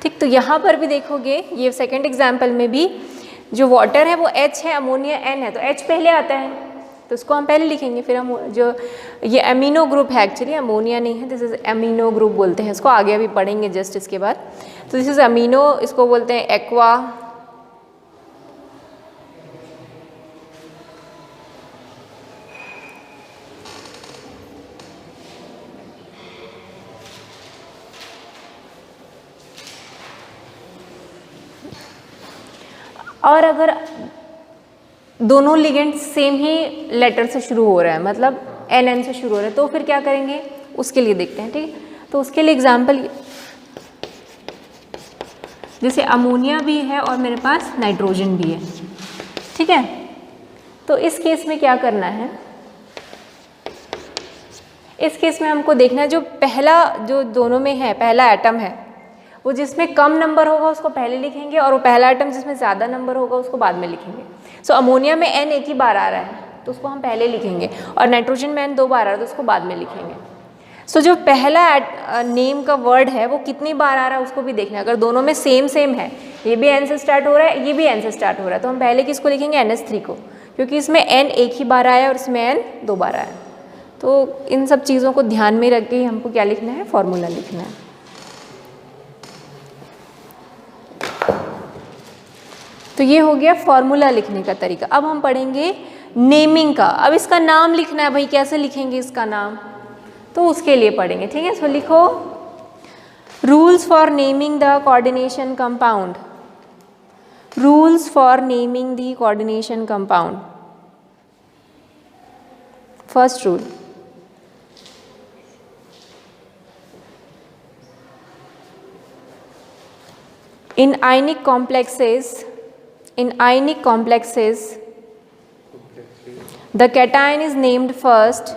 ठीक, तो यहाँ पर भी देखोगे, ये सेकंड एग्जाम्पल में भी जो वाटर है वो H है, अमोनिया N है, तो H पहले आता है तो इसको हम पहले लिखेंगे। फिर हम जो ये अमीनो ग्रुप है, एक्चुअली अमोनिया नहीं है, दिस इज अमीनो ग्रुप बोलते हैं इसको, आगे अभी पढ़ेंगे जस्ट इसके बाद। तो दिस इज अमीनो, इसको बोलते हैं एक्वा, और अगर दोनों लिगेंड सेम ही लेटर से शुरू हो रहा है, मतलब NN से शुरू हो रहा है, तो फिर क्या करेंगे उसके लिए देखते हैं, ठीक। तो उसके लिए एग्जाम्पल, जैसे अमोनिया भी है और मेरे पास नाइट्रोजन भी है, ठीक है। तो इस केस में क्या करना है? इस केस में हमको देखना है जो पहला, जो दोनों में है पहला एटम है, वो जिसमें कम नंबर होगा उसको पहले लिखेंगे, और वो पहला आइटम जिसमें ज़्यादा नंबर होगा उसको बाद में लिखेंगे। सो अमोनिया में N एक ही बार आ रहा है तो उसको हम पहले लिखेंगे, और नाइट्रोजन में N 2 बार आ रहा है तो उसको बाद में लिखेंगे। सो जो पहला नेम का वर्ड है वो कितनी बार आ रहा है उसको भी देखना है। अगर दोनों में सेम है, ये भी N से स्टार्ट हो रहा है, ये भी N से स्टार्ट हो रहा है, तो हम पहले किसको लिखेंगे? NH3 को, क्योंकि इसमें N एक ही बार आया और इसमें N 2 बार आया। तो इन सब चीज़ों को ध्यान में रख के हमको क्या लिखना है? फॉर्मूला लिखना है। तो ये हो गया फॉर्मूला लिखने का तरीका। अब हम पढ़ेंगे नेमिंग का। अब इसका नाम लिखना है भाई, कैसे लिखेंगे इसका नाम, तो उसके लिए पढ़ेंगे, ठीक है। सो लिखो, rules for naming the coordination compound, rules for naming the coordination compound. First rule, in ionic complexes, the cation is named first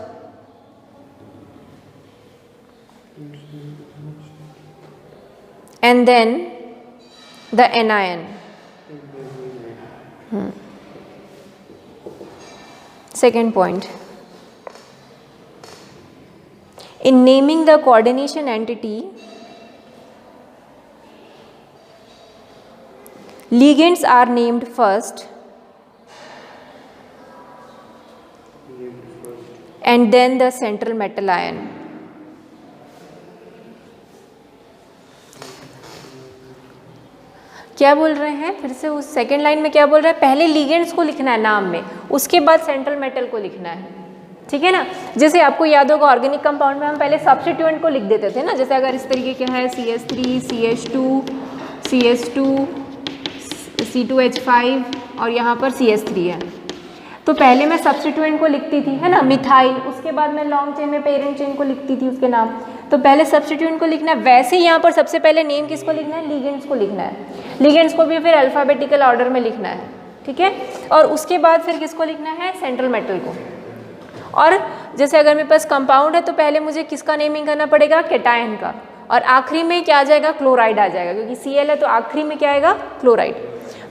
and then the anion. Second point, in naming the coordination entity, ligands are named first and then the central metal ion. क्या बोल रहे हैं फिर से? उस second line में क्या बोल रहा है? पहले लिगेंड्स को लिखना है नाम में, उसके बाद सेंट्रल मेटल को लिखना है, ठीक है ना। जैसे आपको याद होगा ऑर्गेनिक कंपाउंड में हम पहले सब्स्टिट्यूएंट को लिख देते थे ना, जैसे अगर इस तरीके के है CH3 CH2 CH2 C2H5 और यहाँ पर CH3 है, तो पहले मैं सब्स्टिट्यूएंट को लिखती थी, है ना, मिथाइल, उसके बाद मैं लॉन्ग चेन में पेरेंट चेन को लिखती थी उसके नाम। तो पहले सब्स्टिट्यूएंट को लिखना है, वैसे ही यहाँ पर सबसे पहले नेम किसको लिखना है? लिगेंड्स को लिखना है। लिगेंड्स को भी फिर अल्फ़ाबेटिकल ऑर्डर में लिखना है, ठीक है। और उसके बाद फिर किसको लिखना है? सेंट्रल मेटल को। और जैसे अगर मेरे पास कंपाउंड है तो पहले मुझे किसका नेमिंग करना पड़ेगा? कैटायन का, और आखिरी में क्या आ जाएगा? क्लोराइड आ जाएगा, क्योंकि Cl है तो आखिरी में क्या आएगा? क्लोराइड।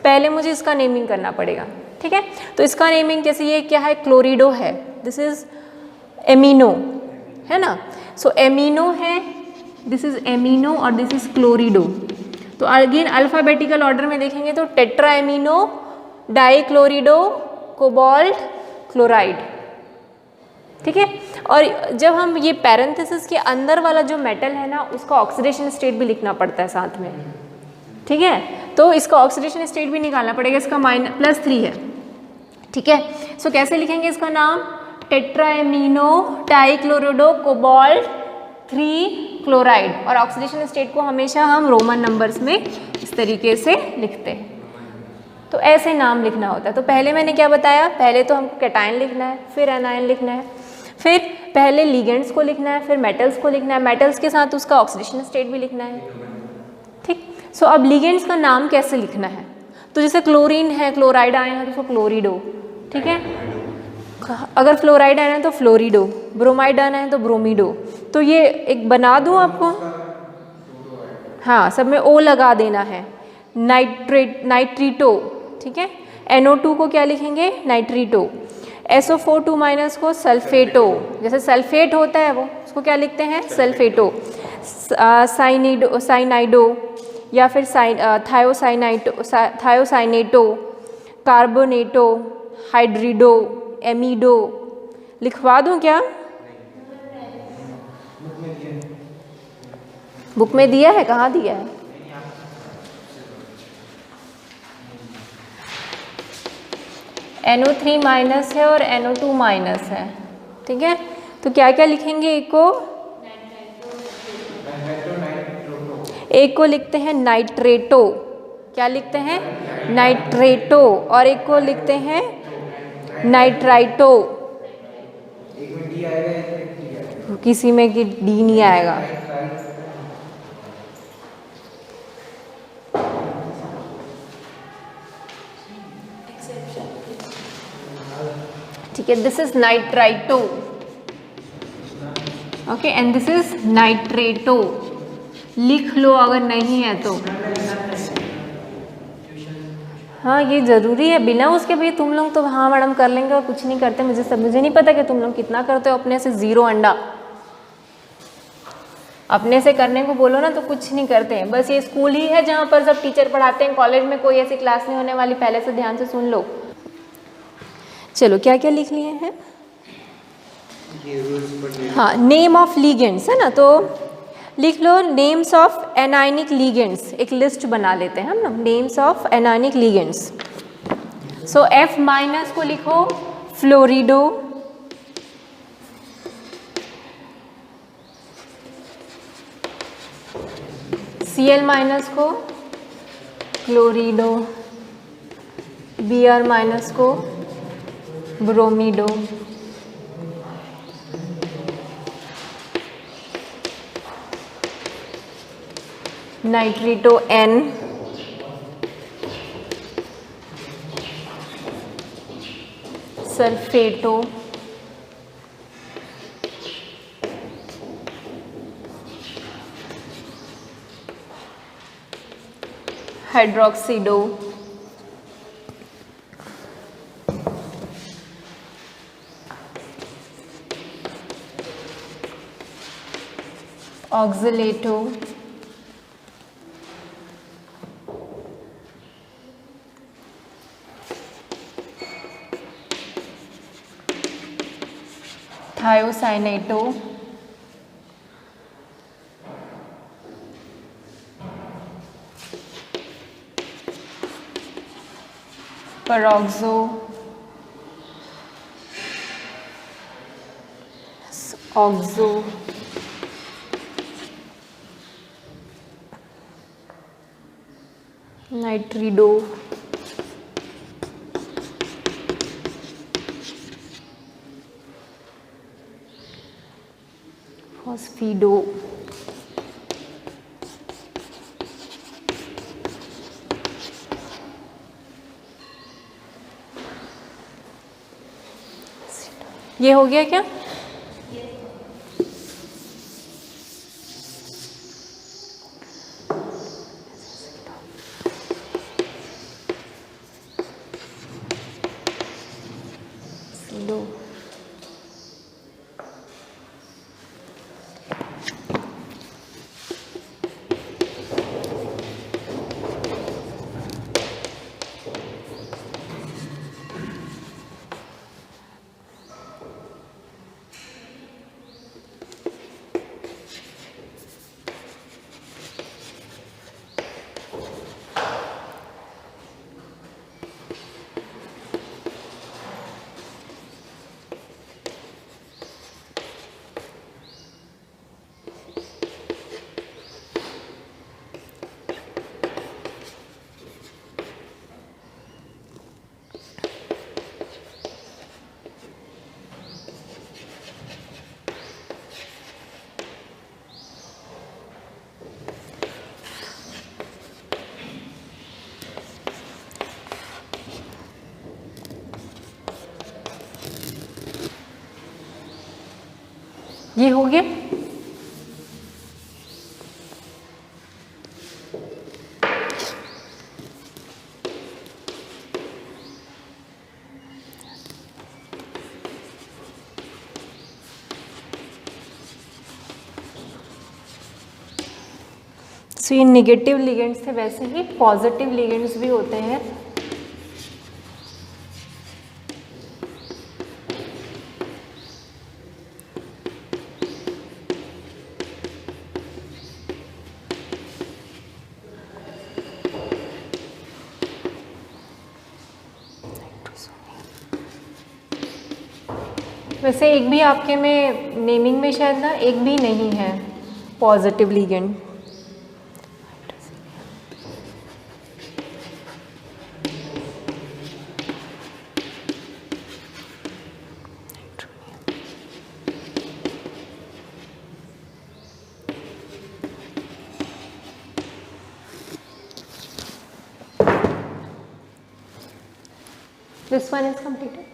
पहले मुझे इसका नेमिंग करना पड़ेगा, ठीक है। तो इसका नेमिंग, जैसे ये क्या है? क्लोरिडो है, दिस इज एमिनो, है ना। सो एमिनो है, दिस इज एमिनो और दिस इज क्लोरिडो। तो अगेन अल्फ़ाबेटिकल ऑर्डर में देखेंगे तो टेट्रा एमिनो, डाइक्लोरिडो, कोबाल्ट, क्लोराइड, ठीक है। और जब हम ये पैरेंथेसिस के अंदर वाला जो मेटल है ना उसका ऑक्सीडेशन स्टेट भी लिखना पड़ता है साथ में, ठीक है। तो इसका ऑक्सीडेशन स्टेट भी निकालना पड़ेगा, इसका -+3 है, ठीक है। सो कैसे लिखेंगे इसका नाम, टेट्रा एमिनो डाइक्लोरिडो कोबाल्ट 3 क्लोराइड, और ऑक्सीडेशन स्टेट को हमेशा हम रोमन नंबर्स में इस तरीके से लिखते हैं। तो ऐसे नाम लिखना होता है। तो पहले मैंने क्या बताया, पहले तो हमको कैटायन लिखना है, फिर एनायन लिखना है, फिर पहले लिगेंड्स को लिखना है, फिर मेटल्स को लिखना है, मेटल्स के साथ उसका ऑक्सीडेशन स्टेट भी लिखना है, ठीक। सो अब लिगेंड्स का नाम कैसे लिखना है, तो जैसे क्लोरीन है, क्लोराइड आए हैं तो उसको क्लोरिडो, ठीक है। अगर फ्लोराइड आना है तो फ्लोरिडो, ब्रोमाइड आना है तो ब्रोमिडो। तो ये एक बना दूँ आपको, हाँ सब में ओ लगा देना है। नाइट्रीटो, ठीक है। NO2 को क्या लिखेंगे, नाइट्रीटो। SO4 को सल्फेटो, जैसे सल्फेट होता है वो उसको क्या लिखते हैं, सल्फेटो। साइनाइडो या फिर थायोसाइनेटो, कार्बोनेटो, हाइड्रिडो, एमिडो। लिखवा दूं क्या, बुक में दिया है, कहाँ दिया है, NO3- है और NO2- है, ठीक है। तो क्या क्या लिखेंगे, एक को लिखते हैं नाइट्रेटो, क्या लिखते हैं, नाइट्रेटो, और एक को लिखते हैं नाइट्राइटो, किसी में कि डी नहीं आएगा, ठीक है। This is nitrito, okay, and this is nitrato. लिख लो अगर नहीं है तो, हाँ ये ज़रूरी है, बिना उसके भी तुम लोग तो हाँ मैडम कर लेंगे और कुछ नहीं करते। मुझे नहीं पता कि तुम लोग कितना करते हो अपने से, 0 अंडा। अपने से करने को बोलो ना तो कुछ नहीं करते हैं। बस ये स्कूल ही है जहाँ पर सब टीचर पढ़ाते हैं, कॉलेज में कोई ऐसी क्लास नहीं होने वाली, पहले से ध्यान से सुन लो। चलो क्या क्या लिख लिए हैं, हाँ नेम ऑफ लीगेंड्स है ना, तो लिख लो नेम्स ऑफ एनायनिक लीगेंड्स, एक लिस्ट बना लेते हैं हम ना, names of anionic ligands. So F- को लिखो फ्लोरिडो, Cl- को क्लोरिडो, Br- को ब्रोमिडो, नाइट्रीटो N, सल्फेटो, हाइड्रोक्सीडो, ऑक्सलेटो, थायोसाइनेटो, पेरोक्सो, ऑक्सो, नाइट्रीडो, फॉस्फीडो, ये हो गया क्या, ये हो गया। सो ये नेगेटिव लिगेंड्स थे, वैसे ही पॉजिटिव लिगेंड्स भी होते हैं। वैसे एक भी आपके में नेमिंग में शायद ना एक भी नहीं है positive ligand. This one is completed.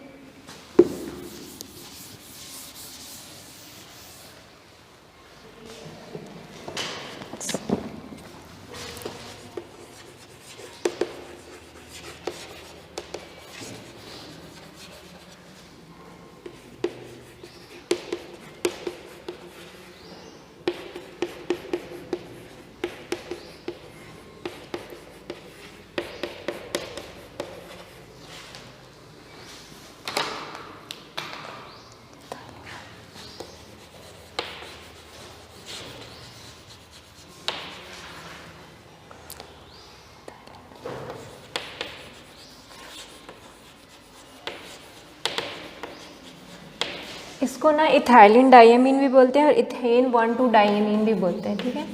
इसको ना इथाइलिन डायमीन भी बोलते हैं और इथेन 1,2 डायमीन भी बोलते हैं, ठीक है।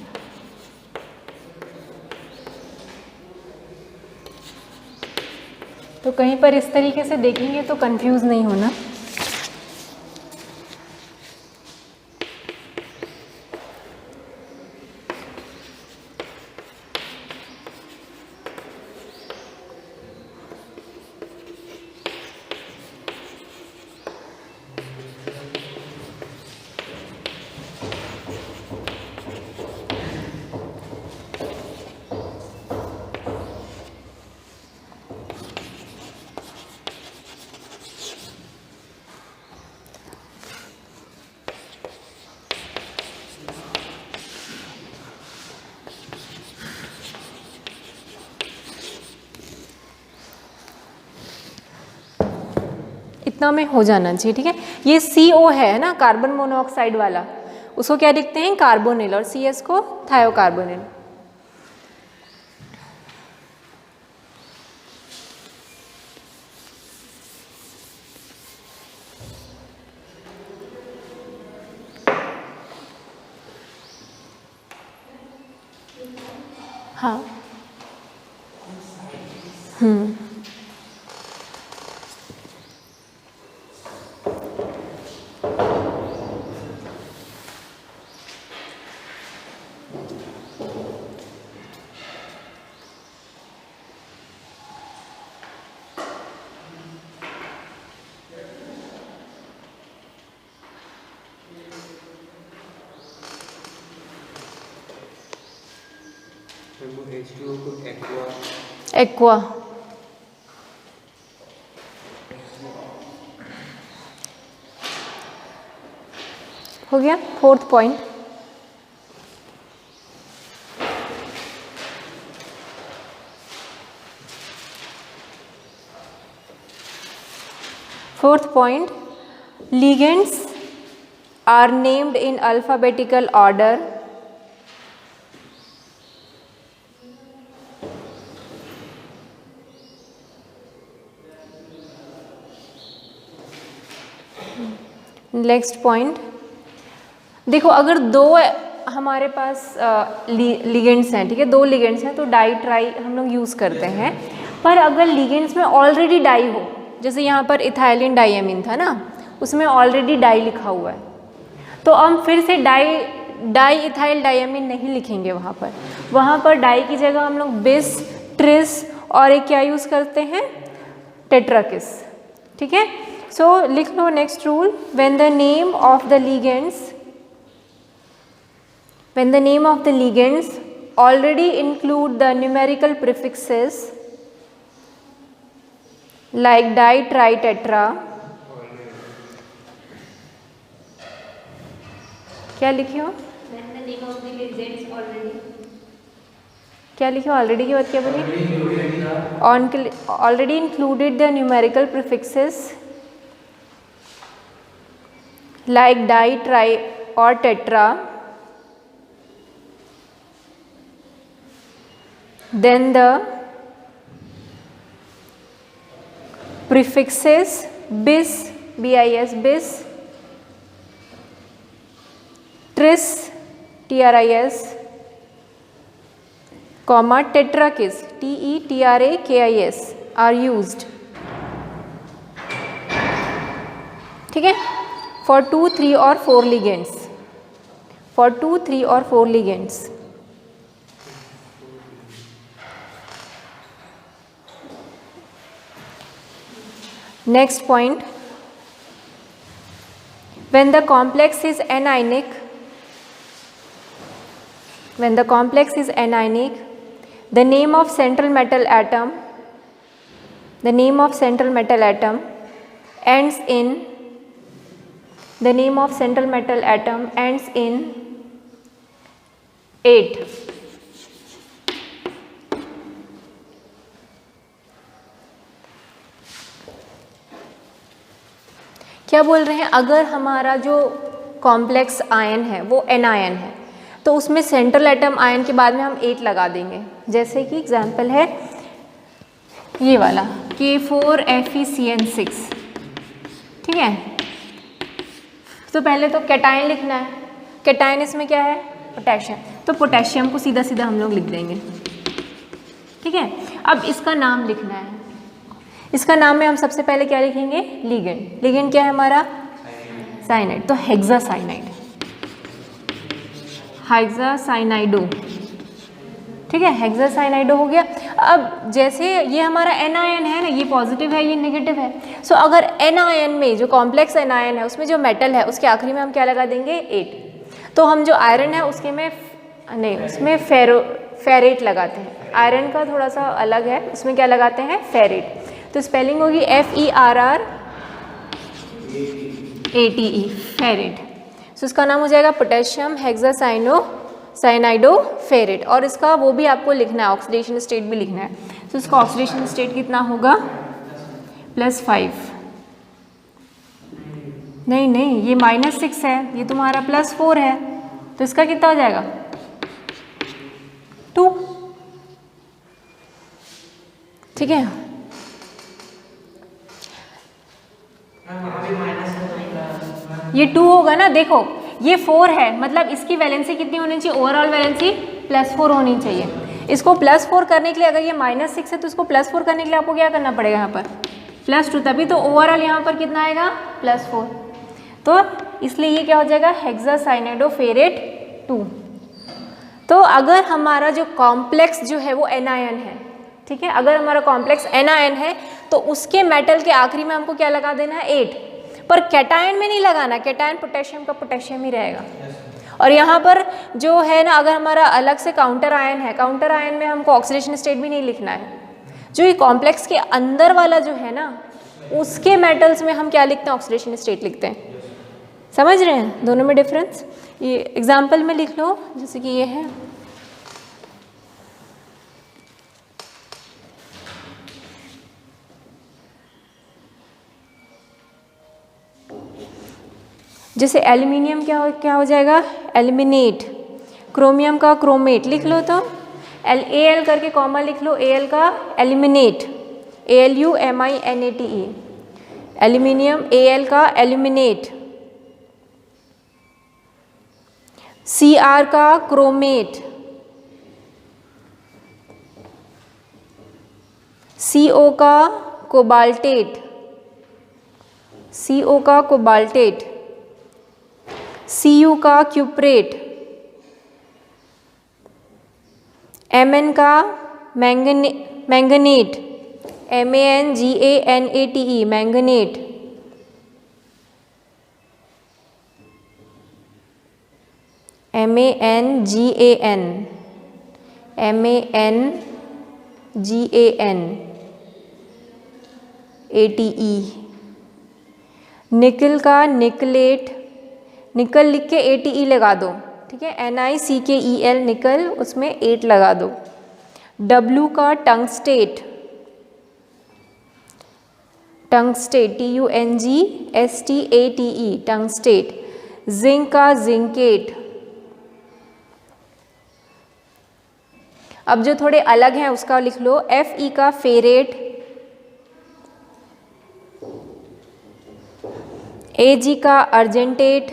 तो कहीं पर इस तरीके से देखेंगे तो कंफ्यूज नहीं होना। इतना में हो जाना चाहिए, ठीक है। ये CO है ना, कार्बन मोनोऑक्साइड वाला, उसको क्या लिखते हैं, कार्बोनिल, और CS को थायोकार्बोनिल। हाँ, एक्वा हो गया। 4th point, ligands are named in alphabetical order next point देखो, अगर दो हमारे पास लिगेंड्स हैं, ठीक है, 2 लिगेंड्स हैं तो डाई ट्राई हम लोग यूज़ करते हैं। पर अगर लिगेंड्स में ऑलरेडी डाई हो, जैसे यहाँ पर इथाइलिन डायमीन था ना, उसमें ऑलरेडी डाई लिखा हुआ है, तो हम फिर से डाई इथाइल डायमीन नहीं लिखेंगे वहाँ पर डाई की जगह हम लोग बिस, ट्रिस और एक क्या यूज़ करते हैं, टेट्राकिस, ठीक है। सो लिख लो next rule, when the name of the ligands when the name of the ligands already include the numerical prefixes like di, tri, tetra, क्या लिखी हो? When the name of the ligands already, क्या लिखे हो? Already की बात क्या बोली? Already included the numerical prefixes like di, tri और tetra, then the prefixes bis, bis, tris, tris, comma tetrakis, tetrakis are used. ठीक है, for 2, 3 और 4 ligands, for 2, 3 और 4 ligands. Next point, when the complex is anionic, the name of central metal atom ends in 8. क्या बोल रहे हैं? अगर हमारा जो कॉम्प्लेक्स आयन है वो एनायन है तो उसमें सेंट्रल एटम आयन के बाद में हम 8 लगा देंगे। जैसे कि एग्जांपल है ये वाला K4FeCN6, ठीक है। तो पहले तो कैटायन लिखना है, कैटायन इसमें क्या है? पोटेशियम, तो पोटेशियम को सीधा सीधा हम लोग लिख देंगे, ठीक है। अब इसका नाम लिखना है, इसका नाम में हम सबसे पहले क्या लिखेंगे? लिगेंड। लिगेंड क्या है हमारा? साइनाइड, तो हेक्सासाइनाइड, हेक्सासाइनाइडो, ठीक है, हेक्सासाइनाइडो हो गया। अब जैसे ये हमारा एनायन है ना, ये पॉजिटिव है, ये नेगेटिव है, सो अगर एनायन में जो कॉम्प्लेक्स एनायन है उसमें जो मेटल है उसके आखिरी में हम क्या लगा देंगे? 8। तो हम जो आयरन है उसके में नहीं, उसमें फेरेट लगाते हैं। आयरन का थोड़ा सा अलग है, उसमें क्या लगाते हैं? फेरेट। तो स्पेलिंग होगी FERRATE, फेरेट। सो इसका नाम हो जाएगा पोटेशियम हेक्सासाइनाइडो फेरेट। और इसका वो भी आपको लिखना है, ऑक्सीडेशन स्टेट भी लिखना है। तो इसका ऑक्सीडेशन स्टेट कितना होगा? +5। नहीं, ये -6 है, ये तुम्हारा +4 है, तो इसका कितना हो जाएगा? 2, ठीक है। ये 2 होगा ना, देखो ये 4 है, मतलब इसकी वैलेंसी कितनी होनी चाहिए? ओवरऑल वैलेंसी +4 होनी चाहिए। इसको +4 करने के लिए, अगर ये -6 है तो इसको +4 करने के लिए आपको क्या करना पड़ेगा? यहाँ पर +2, तभी तो ओवरऑल यहाँ पर कितना आएगा? +4। तो इसलिए ये क्या हो जाएगा? हेक्सासाइनाइडोफेरेट 2। तो अगर हमारा जो कॉम्प्लेक्स जो है वो एनायन है, ठीक है, अगर हमारा कॉम्प्लेक्स एनायन है तो उसके मेटल के आखिरी में हमको क्या लगा देना है? 8। पर कैटायन में नहीं लगाना, कैटायन पोटेशियम का पोटेशियम ही रहेगा। और यहाँ पर जो है ना, अगर हमारा अलग से काउंटर आयन है, काउंटर आयन में हमको ऑक्सीडेशन स्टेट भी नहीं लिखना है। जो ये कॉम्प्लेक्स के अंदर वाला जो है ना, उसके मेटल्स में हम क्या लिखते हैं? ऑक्सीडेशन स्टेट लिखते हैं। समझ रहे हैं दोनों में डिफरेंस? ये एग्जाम्पल में लिख लो, जैसे कि ये है, जैसे एल्यूमिनियम क्या हो जाएगा? एल्यूमिनेट। क्रोमियम का क्रोमेट लिख लो, तो Al करके कॉमा लिख लो, Al का एल्यूमिनेट, ALUMINATE, एल्यूमिनियम, Al का एल्यूमिनेट, Cr का क्रोमेट, CO का कोबाल्टेट, CO का कोबाल्टेट, Cu का क्यूप्रेट, Mn का manganate, MANGANATE, manganate, MANGAN, MANGAN ATE। निकल का निकलेट, निकल लिख के ATE लगा दो, ठीक है, NICKEL निकल, उसमें 8 लगा दो। W का tungstate, tungstate TUNGSTATE tungstate. Zinc का जिंकेट। अब जो थोड़े अलग हैं उसका लिख लो। FE का फेरेट, AG का अर्जेंटेट,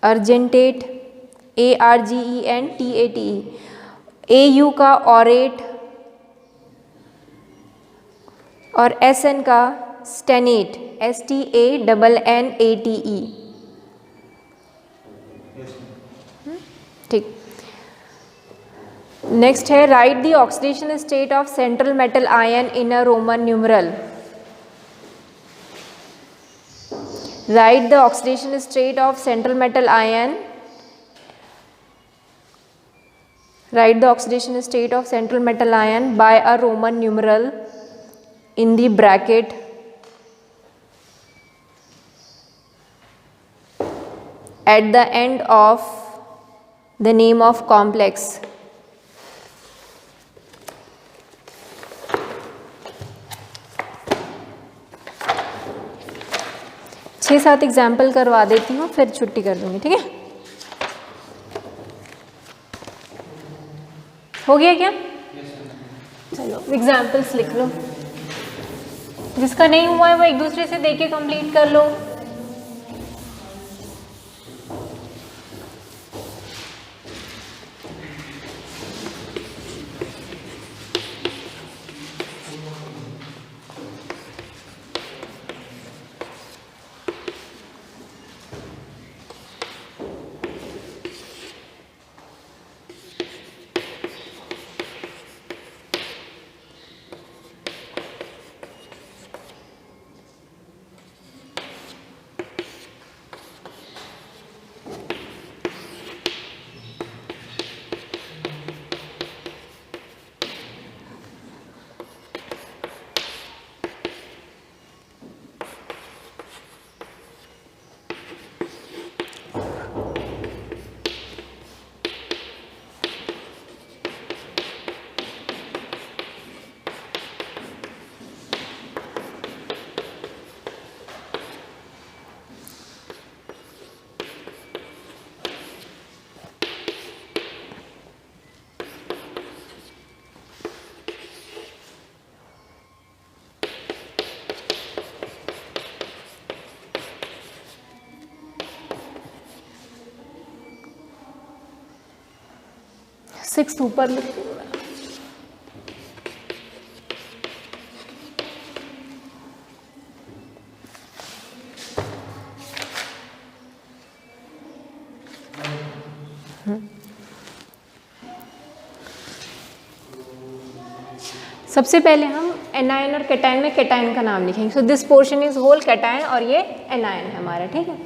अर्जेंटेट ARGENTATE। AU का ऑरेट और SN का स्टेनेट, STANNATE। ठीक। नेक्स्ट है right the oxidation state of central metal ion in a Roman numeral. Right the oxidation state of central metal ion, write the oxidation state of central metal ion by a Roman numeral in the bracket at the end of the name of complex। छः सात example करवा देती हूँ, फिर छुट्टी कर दूँगी, ठीक है। हो गया क्या? चलो एग्जाम्पल्स लिख लो, जिसका नहीं हुआ है वो एक दूसरे से देख के कंप्लीट कर लो। सिक्स ऊपर लिख दूँ। सबसे पहले हम एनायन और कैटायन में कैटायन का नाम लिखेंगे। So this portion is whole cation और ये एनायन है हमारा, ठीक है।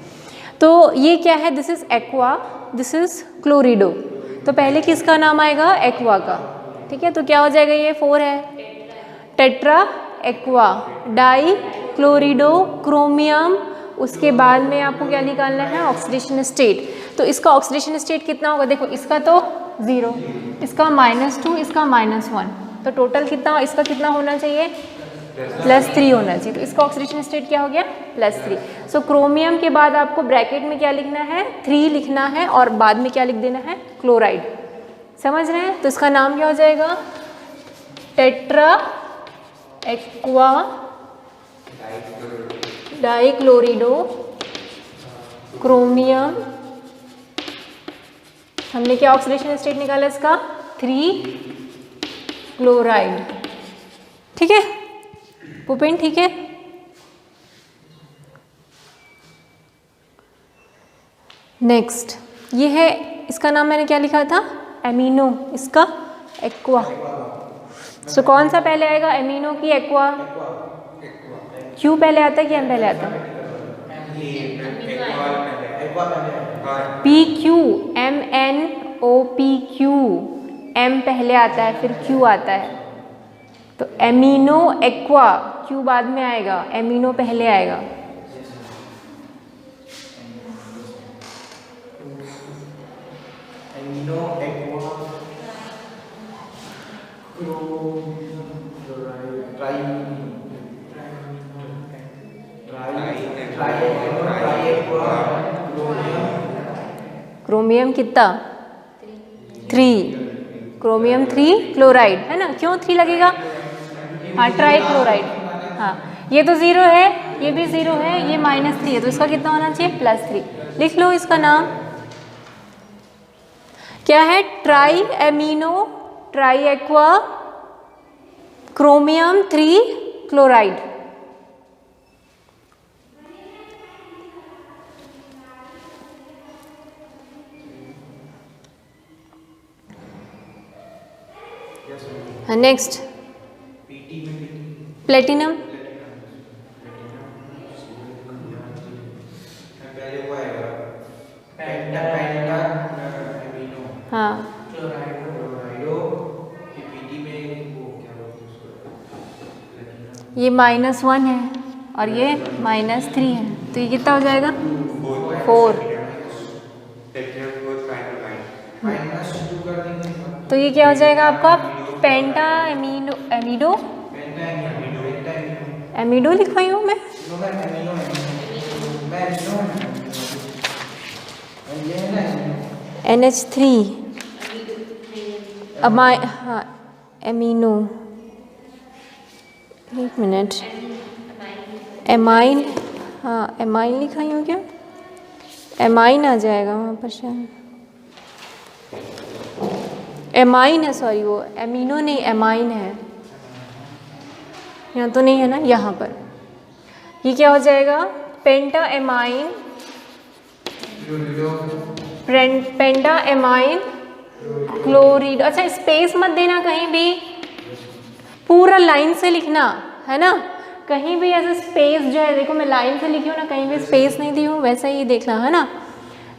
तो ये क्या है? This is aqua, this is chlorido. तो पहले किसका नाम आएगा? एक्वा का, ठीक है। तो क्या हो जाएगा? ये 4 है, टेट्रा एक्वा डाई क्लोरिडो क्रोमियम। उसके बाद में आपको क्या निकालना है? Oxidation state. तो इसका ऑक्सीडेशन स्टेट कितना होगा? देखो इसका तो 0, इसका -2, इसका -1, तो टोटल कितना? इसका कितना होना चाहिए? +3 होना चाहिए। तो इसका ऑक्सीडेशन स्टेट क्या हो गया? +3। सो क्रोमियम के बाद आपको ब्रैकेट में क्या लिखना है? 3 लिखना है और बाद में क्या लिख देना है? क्लोराइड। समझ रहे हैं? तो इसका नाम क्या हो जाएगा? Tetra aqua डाइक्लोरिडो chromium. हमने क्या ऑक्सीडेशन स्टेट निकाला इसका? 3 क्लोराइड, ठीक है पुपिन, ठीक है। नेक्स्ट ये है, इसका नाम मैंने क्या लिखा था? एमिनो, इसका एक्वा। सो कौन सा पहले आएगा? एमिनो की एक्वा। क्यू पहले आता है कि एम पहले आता है? पी क्यू, MNOPQ, M पहले आता है फिर Q आता है, तो एमिनो एक्वा, Q बाद में आएगा, एमिनो पहले आएगा। क्रोमियम कितना? 3, क्रोमियम 3 क्लोराइड है ना, क्यों 3 लगेगा? हाँ, ट्राई क्लोराइड। हाँ, ये तो 0 है, ये भी 0 है, ये -3 है, तो इसका कितना होना चाहिए? +3। लिख लो इसका नाम क्या है? Try amino try aqua chromium 3 chloride. Next platinum, हाँ ये -1 है और ये -3 है, तो ये कितना हो जाएगा? 4। तो ये क्या हो जाएगा आपका? पेंटा एमिडो एमिडो लिखवाई हूँ मैं, NH3 हाँ एमिनो, एक मिनट, एमाइन, हाँ एमाइन लिखाई हूँ क्या? एमाइन आ जाएगा वहाँ पर शायद, एमाइन है, सॉरी वो एमिनो नहीं एमाइन है, यहाँ तो नहीं है ना, यहाँ पर। ये क्या हो जाएगा? पेंटा एमाइन, पेंटा एमाइन क्लोरीड। अच्छा स्पेस मत देना कहीं भी, पूरा लाइन से लिखना है ना, कहीं भी ऐसे स्पेस जो है, देखो मैं लाइन से लिखी हूँ ना, कहीं भी स्पेस नहीं दी हूँ, वैसा ही देखना है ना।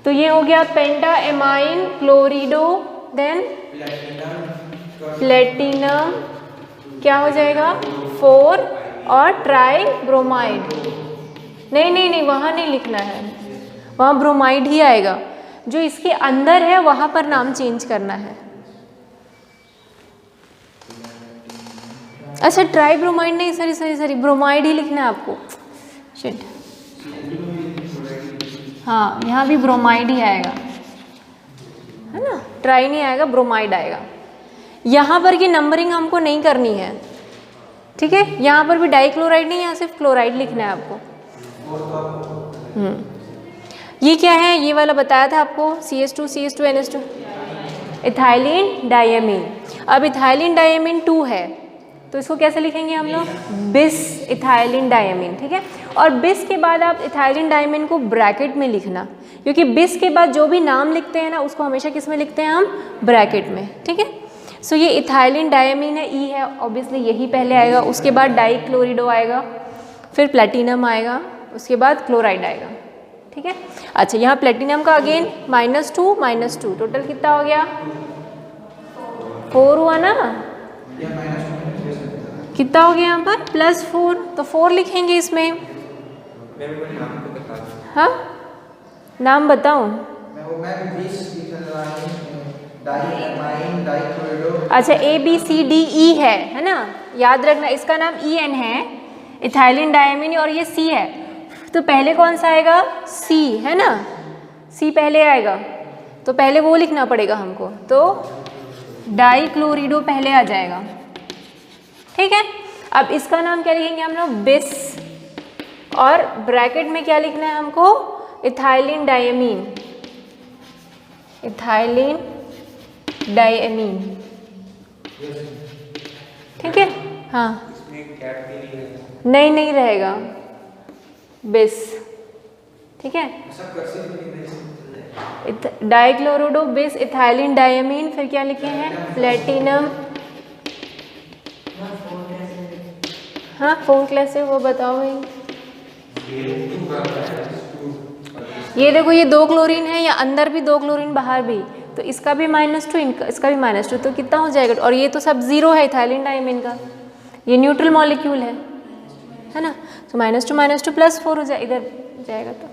तो ये हो गया पेंटा एमाइन क्लोरिडो, देन प्लेटिनम क्या हो जाएगा? 4 और ट्राई ब्रोमाइड। नहीं वहाँ नहीं लिखना है, वहाँ ब्रोमाइड ही आएगा, जो इसके अंदर है वहाँ पर नाम चेंज करना है। अच्छा ट्राई ब्रोमाइड नहीं, सॉरी ब्रोमाइड ही लिखना है आपको, शिट। हाँ यहाँ भी ब्रोमाइड ही आएगा है ना, ट्राई नहीं आएगा, ब्रोमाइड आएगा। यहाँ पर की नंबरिंग हमको नहीं करनी है, ठीक है। यहाँ पर भी डाइक्लोराइड नहीं, यहाँ सिर्फ क्लोराइड लिखना है आपको। ये क्या है? ये वाला बताया था आपको, CH2 NH2, इथाइलिन डायमीन। अब इथाइलिन डायमीन 2 है, तो इसको कैसे लिखेंगे हम लोग? बिस इथाइलिन डायमीन, ठीक है। और बिस के बाद आप इथाइलिन डायमीन को ब्रैकेट में लिखना, क्योंकि बिस के बाद जो भी नाम लिखते हैं ना, उसको हमेशा किस में लिखते हैं हम? ब्रैकेट में, ठीक है। सो ये इथाइलिन डायमीन है, ई है, ऑब्वियसली यही पहले आएगा, उसके बाद डाइक्लोरिडो आएगा, फिर प्लेटिनम आएगा, उसके बाद क्लोराइड आएगा, ठीक है। अच्छा यहाँ प्लेटिनम का अगेन -2 टोटल कितना हो गया? 4 हुआ ना, कितना हो गया यहाँ पर? +4, तो 4 लिखेंगे इसमें। हाँ नाम बताऊँ? अच्छा ABCDE है ना, याद रखना, इसका नाम EN है, इथाइलिन डायमीन, और ये C है, तो पहले कौन सा आएगा? C है ना, C पहले आएगा, तो पहले वो लिखना पड़ेगा हमको, तो डाइक्लोरिडो पहले आ जाएगा, ठीक है। अब इसका नाम क्या लिखेंगे हम लोग? बिस, और ब्रैकेट में क्या लिखना है हमको? इथाइलिन डायमीन, इथाइलिन डायमीन, ठीक है। हाँ नहीं रहेगा, बिस, ठीक है। डाइक्लोरिडो बिस इथाइलिन डायमीन, फिर क्या लिखे हैं? प्लेटिनम। हाँ 4 क्लास है, वो बताओ भाई। ये देखो ये 2 क्लोरीन है, या अंदर भी 2 क्लोरीन बाहर भी, तो इसका भी -2 इसका भी -2, तो कितना हो जाएगा? और ये तो सब 0 है इथाइलिन डाइमीन का, ये न्यूट्रल मॉलिक्यूल है ना, तो -2 +4 हो जाए, इधर जाएगा तो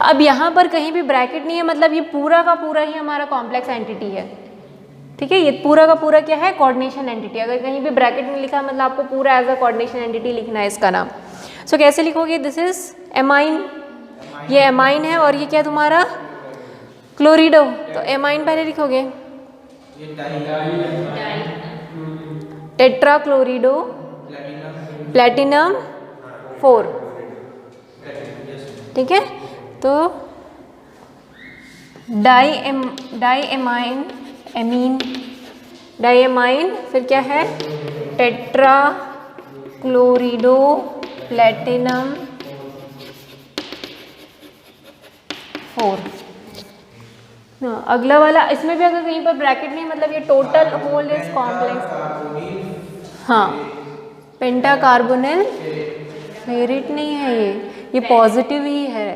अब यहाँ पर कहीं भी ब्रैकेट नहीं है, मतलब ये पूरा का पूरा ही हमारा कॉम्प्लेक्स एंटिटी है, ठीक है। ये पूरा का पूरा क्या है? Coordination entity. अगर कहीं भी ब्रैकेट में लिखा मतलब आपको पूरा एज अ कोऑर्डिनेशन एंटिटी लिखना है इसका नाम। सो कैसे लिखोगे? दिस इज एमाइन, ये एमाइन है, और ये क्या तुम्हारा? क्लोरिडो। तो एमाइन पहले लिखोगे, टेट्रा क्लोरिडो प्लेटिनम 4, ठीक है। तो डाईएमाइन फिर क्या है? Tetra chlorido platinum 4। अगला वाला, इसमें भी अगर कहीं पर ब्रैकेट नहीं, मतलब ये टोटल होल इज कॉम्प्लेक्स। हाँ, पेंटा कार्बोनिल फेरेट नहीं है, ये पॉजिटिव ही है।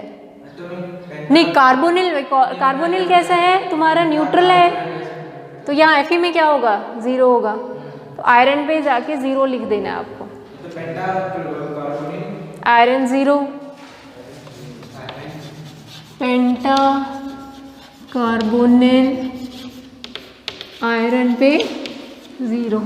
नहीं, कार्बोनिल कैसा है तुम्हारा? न्यूट्रल है, तो यहाँ Fe में क्या होगा? 0 होगा, तो आयरन पे जाके 0 लिख देना है आपको। आयरन 0, पेंटा कार्बोनिल आयरन पे 0।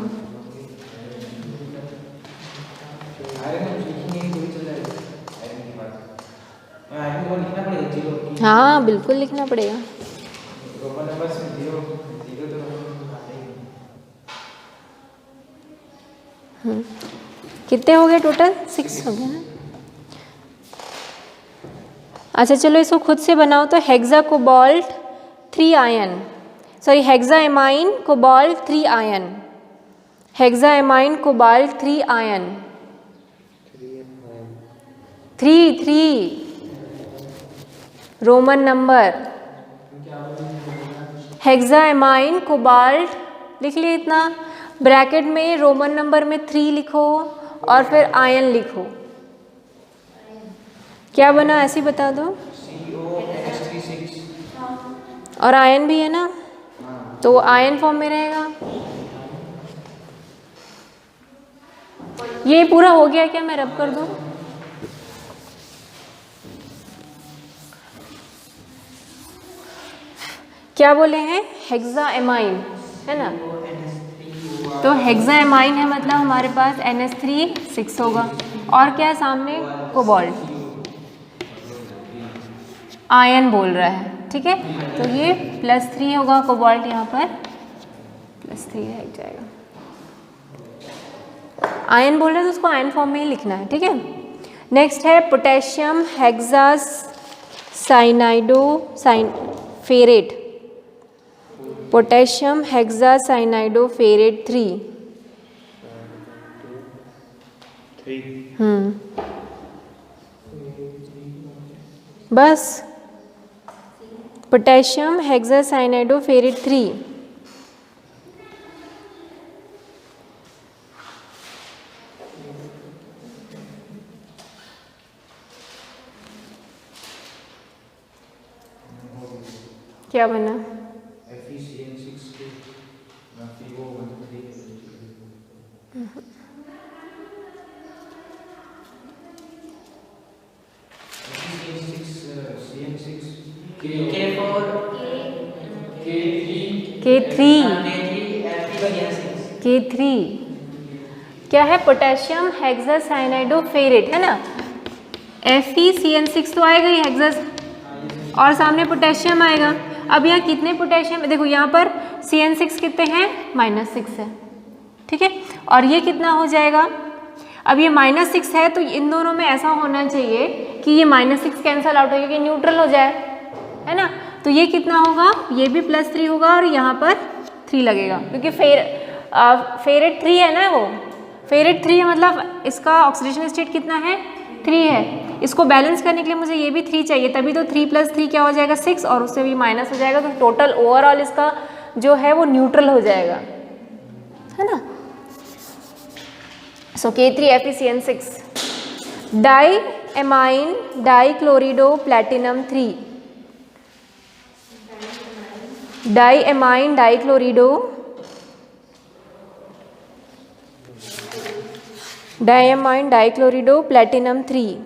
हाँ बिल्कुल लिखना पड़ेगा। कितने हो गए टोटल? 6 हो गए ना। अच्छा चलो इसको खुद से बनाओ। तो hexa cobalt 3 ion, sorry hexa amine cobalt 3 ion, hexa amine cobalt 3 ion, 3 Roman number. Hexa amine cobalt लिख लिया इतना, ब्रैकेट में रोमन नंबर में 3 लिखो और फिर आयन लिखो। क्या बना ऐसे ही बता दो। और आयन भी है ना, तो आयन फॉर्म में रहेगा। ये पूरा हो गया क्या? मैं रब कर दूं? क्या बोले हैं? हेक्सा एमाइन है ना, तो हेक्सा एमाइन है मतलब हमारे पास NH3 6 होगा, और क्या है सामने? कोबाल्ट, आयन बोल रहा है, ठीक है। तो ये +3 होगा, कोबाल्ट यहाँ पर +3 रह जाएगा। आयन बोल रहे हैं तो उसको आयन फॉर्म में ही लिखना है, ठीक है। नेक्स्ट है potassium hexa ferrate, potassium hexa ferrate 3। बस पोटेशियम हेक्सा फेरेट 3। क्या बना? K3 क्या है? पोटेशियम हेक्सा फेरेट है ना, FeCN6 तो आएगा ही हेक्सा, और सामने पोटेशियम आएगा। अब यहाँ कितने पोटेशियम? देखो यहाँ पर CN6 कितने हैं? -6 है, ठीक है। और ये कितना हो जाएगा? अब ये -6 है, तो इन दोनों में ऐसा होना चाहिए कि ये -6 कैंसल आउट हो जाए, न्यूट्रल हो जाए, है ना। तो ये कितना होगा? ये भी +3 होगा, और यहाँ पर 3 लगेगा, क्योंकि फेरेट 3 है ना, वो फेरेट 3 है, मतलब इसका ऑक्सीडेशन स्टेट कितना है? 3 है। इसको बैलेंस करने के लिए मुझे ये भी 3 चाहिए, तभी तो 3 + 3 क्या हो जाएगा? 6, और उससे भी माइनस हो जाएगा, तो टोटल ओवरऑल इसका जो है वो न्यूट्रल हो जाएगा, है ना। So K3 FeCN6 diamine dichlorido platinum 3, diamine dichlorido platinum 3।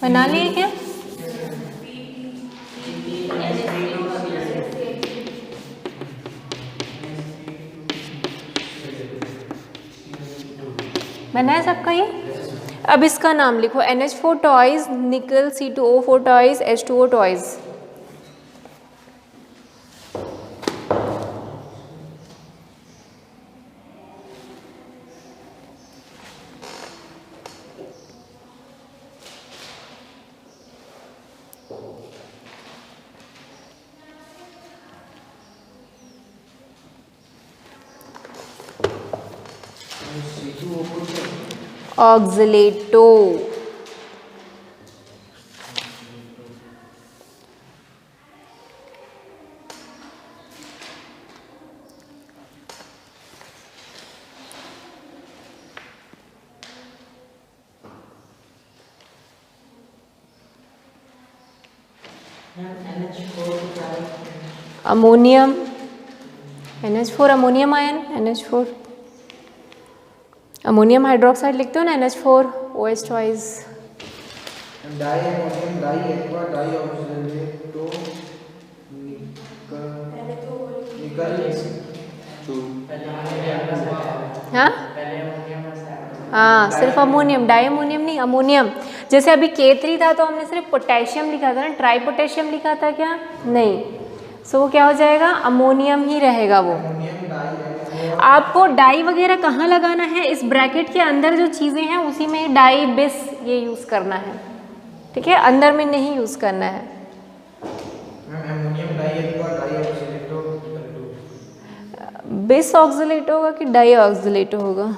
बना लिए क्या? बना है सबका ये? अब इसका नाम लिखो NH4 twice nickel C2O4 twice H2O twice. Oxalato, ammonium NH4 ammonium ion NH4 ammonium hydroxide लिखते हो ना NH4 OH twice. Diammonium diaqua dioxygenato nickel 2। हाँ हाँ, सिर्फ अमोनियम, डाई अमोनियम नहीं, अमोनियम। जैसे अभी K3 था तो हमने सिर्फ पोटेशियम लिखा था ना, ट्राई पोटेशियम लिखा था क्या? नहीं। सो वो क्या हो जाएगा? अमोनियम ही रहेगा वो। आपको डाई वगैरह कहाँ लगाना है? इस ब्रैकेट के अंदर जो चीज़ें हैं उसी में डाई बिस ये यूज़ करना है, ठीक है? अंदर में नहीं यूज़ करना है। अमोनियम डाई एक्वा डाई ऑक्सीजनेटो बिस ऑक्सीलेटो होगा कि डाई ऑक्सीलेटो होगा?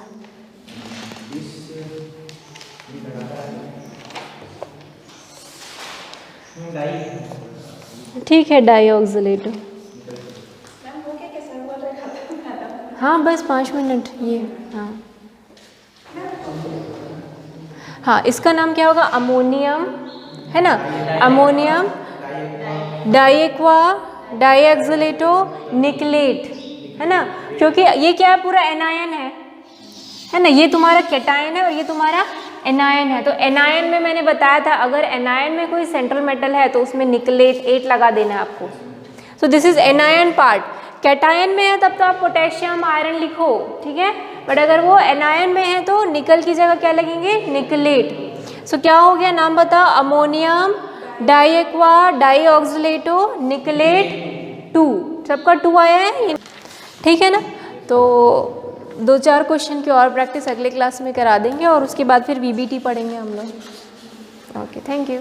ठीक है, डाई ऑक्सीलेटो। हाँ बस 5 मिनट ये। हाँ, इसका नाम क्या होगा? अमोनियम, है ना? अमोनियम डाइएक्वा डाईऑक्सीलेटो निकलेट, है ना? क्योंकि ये क्या है? पूरा एनायन है ना? ये तुम्हारा कैटायन है और ये तुम्हारा एनायन है। तो एनायन में मैंने बताया था अगर एनायन में कोई सेंट्रल मेटल है तो उसमें निकलेट 8 लगा देना है आपको। सो this is anion part. Cation में है तब तो आप पोटेशियम आयरन लिखो, ठीक है? बट अगर वो एनायन में है तो निकल की जगह क्या लगेंगे? निकलेट। सो क्या हो गया? नाम बताओ। Ammonium diaqua dioxalato nickelate 2। सबका 2 आया है, ठीक है ना? तो 2-4 क्वेश्चन की और प्रैक्टिस अगले क्लास में करा देंगे और उसके बाद फिर VBT पढ़ेंगे हम लोग। Okay, thank you.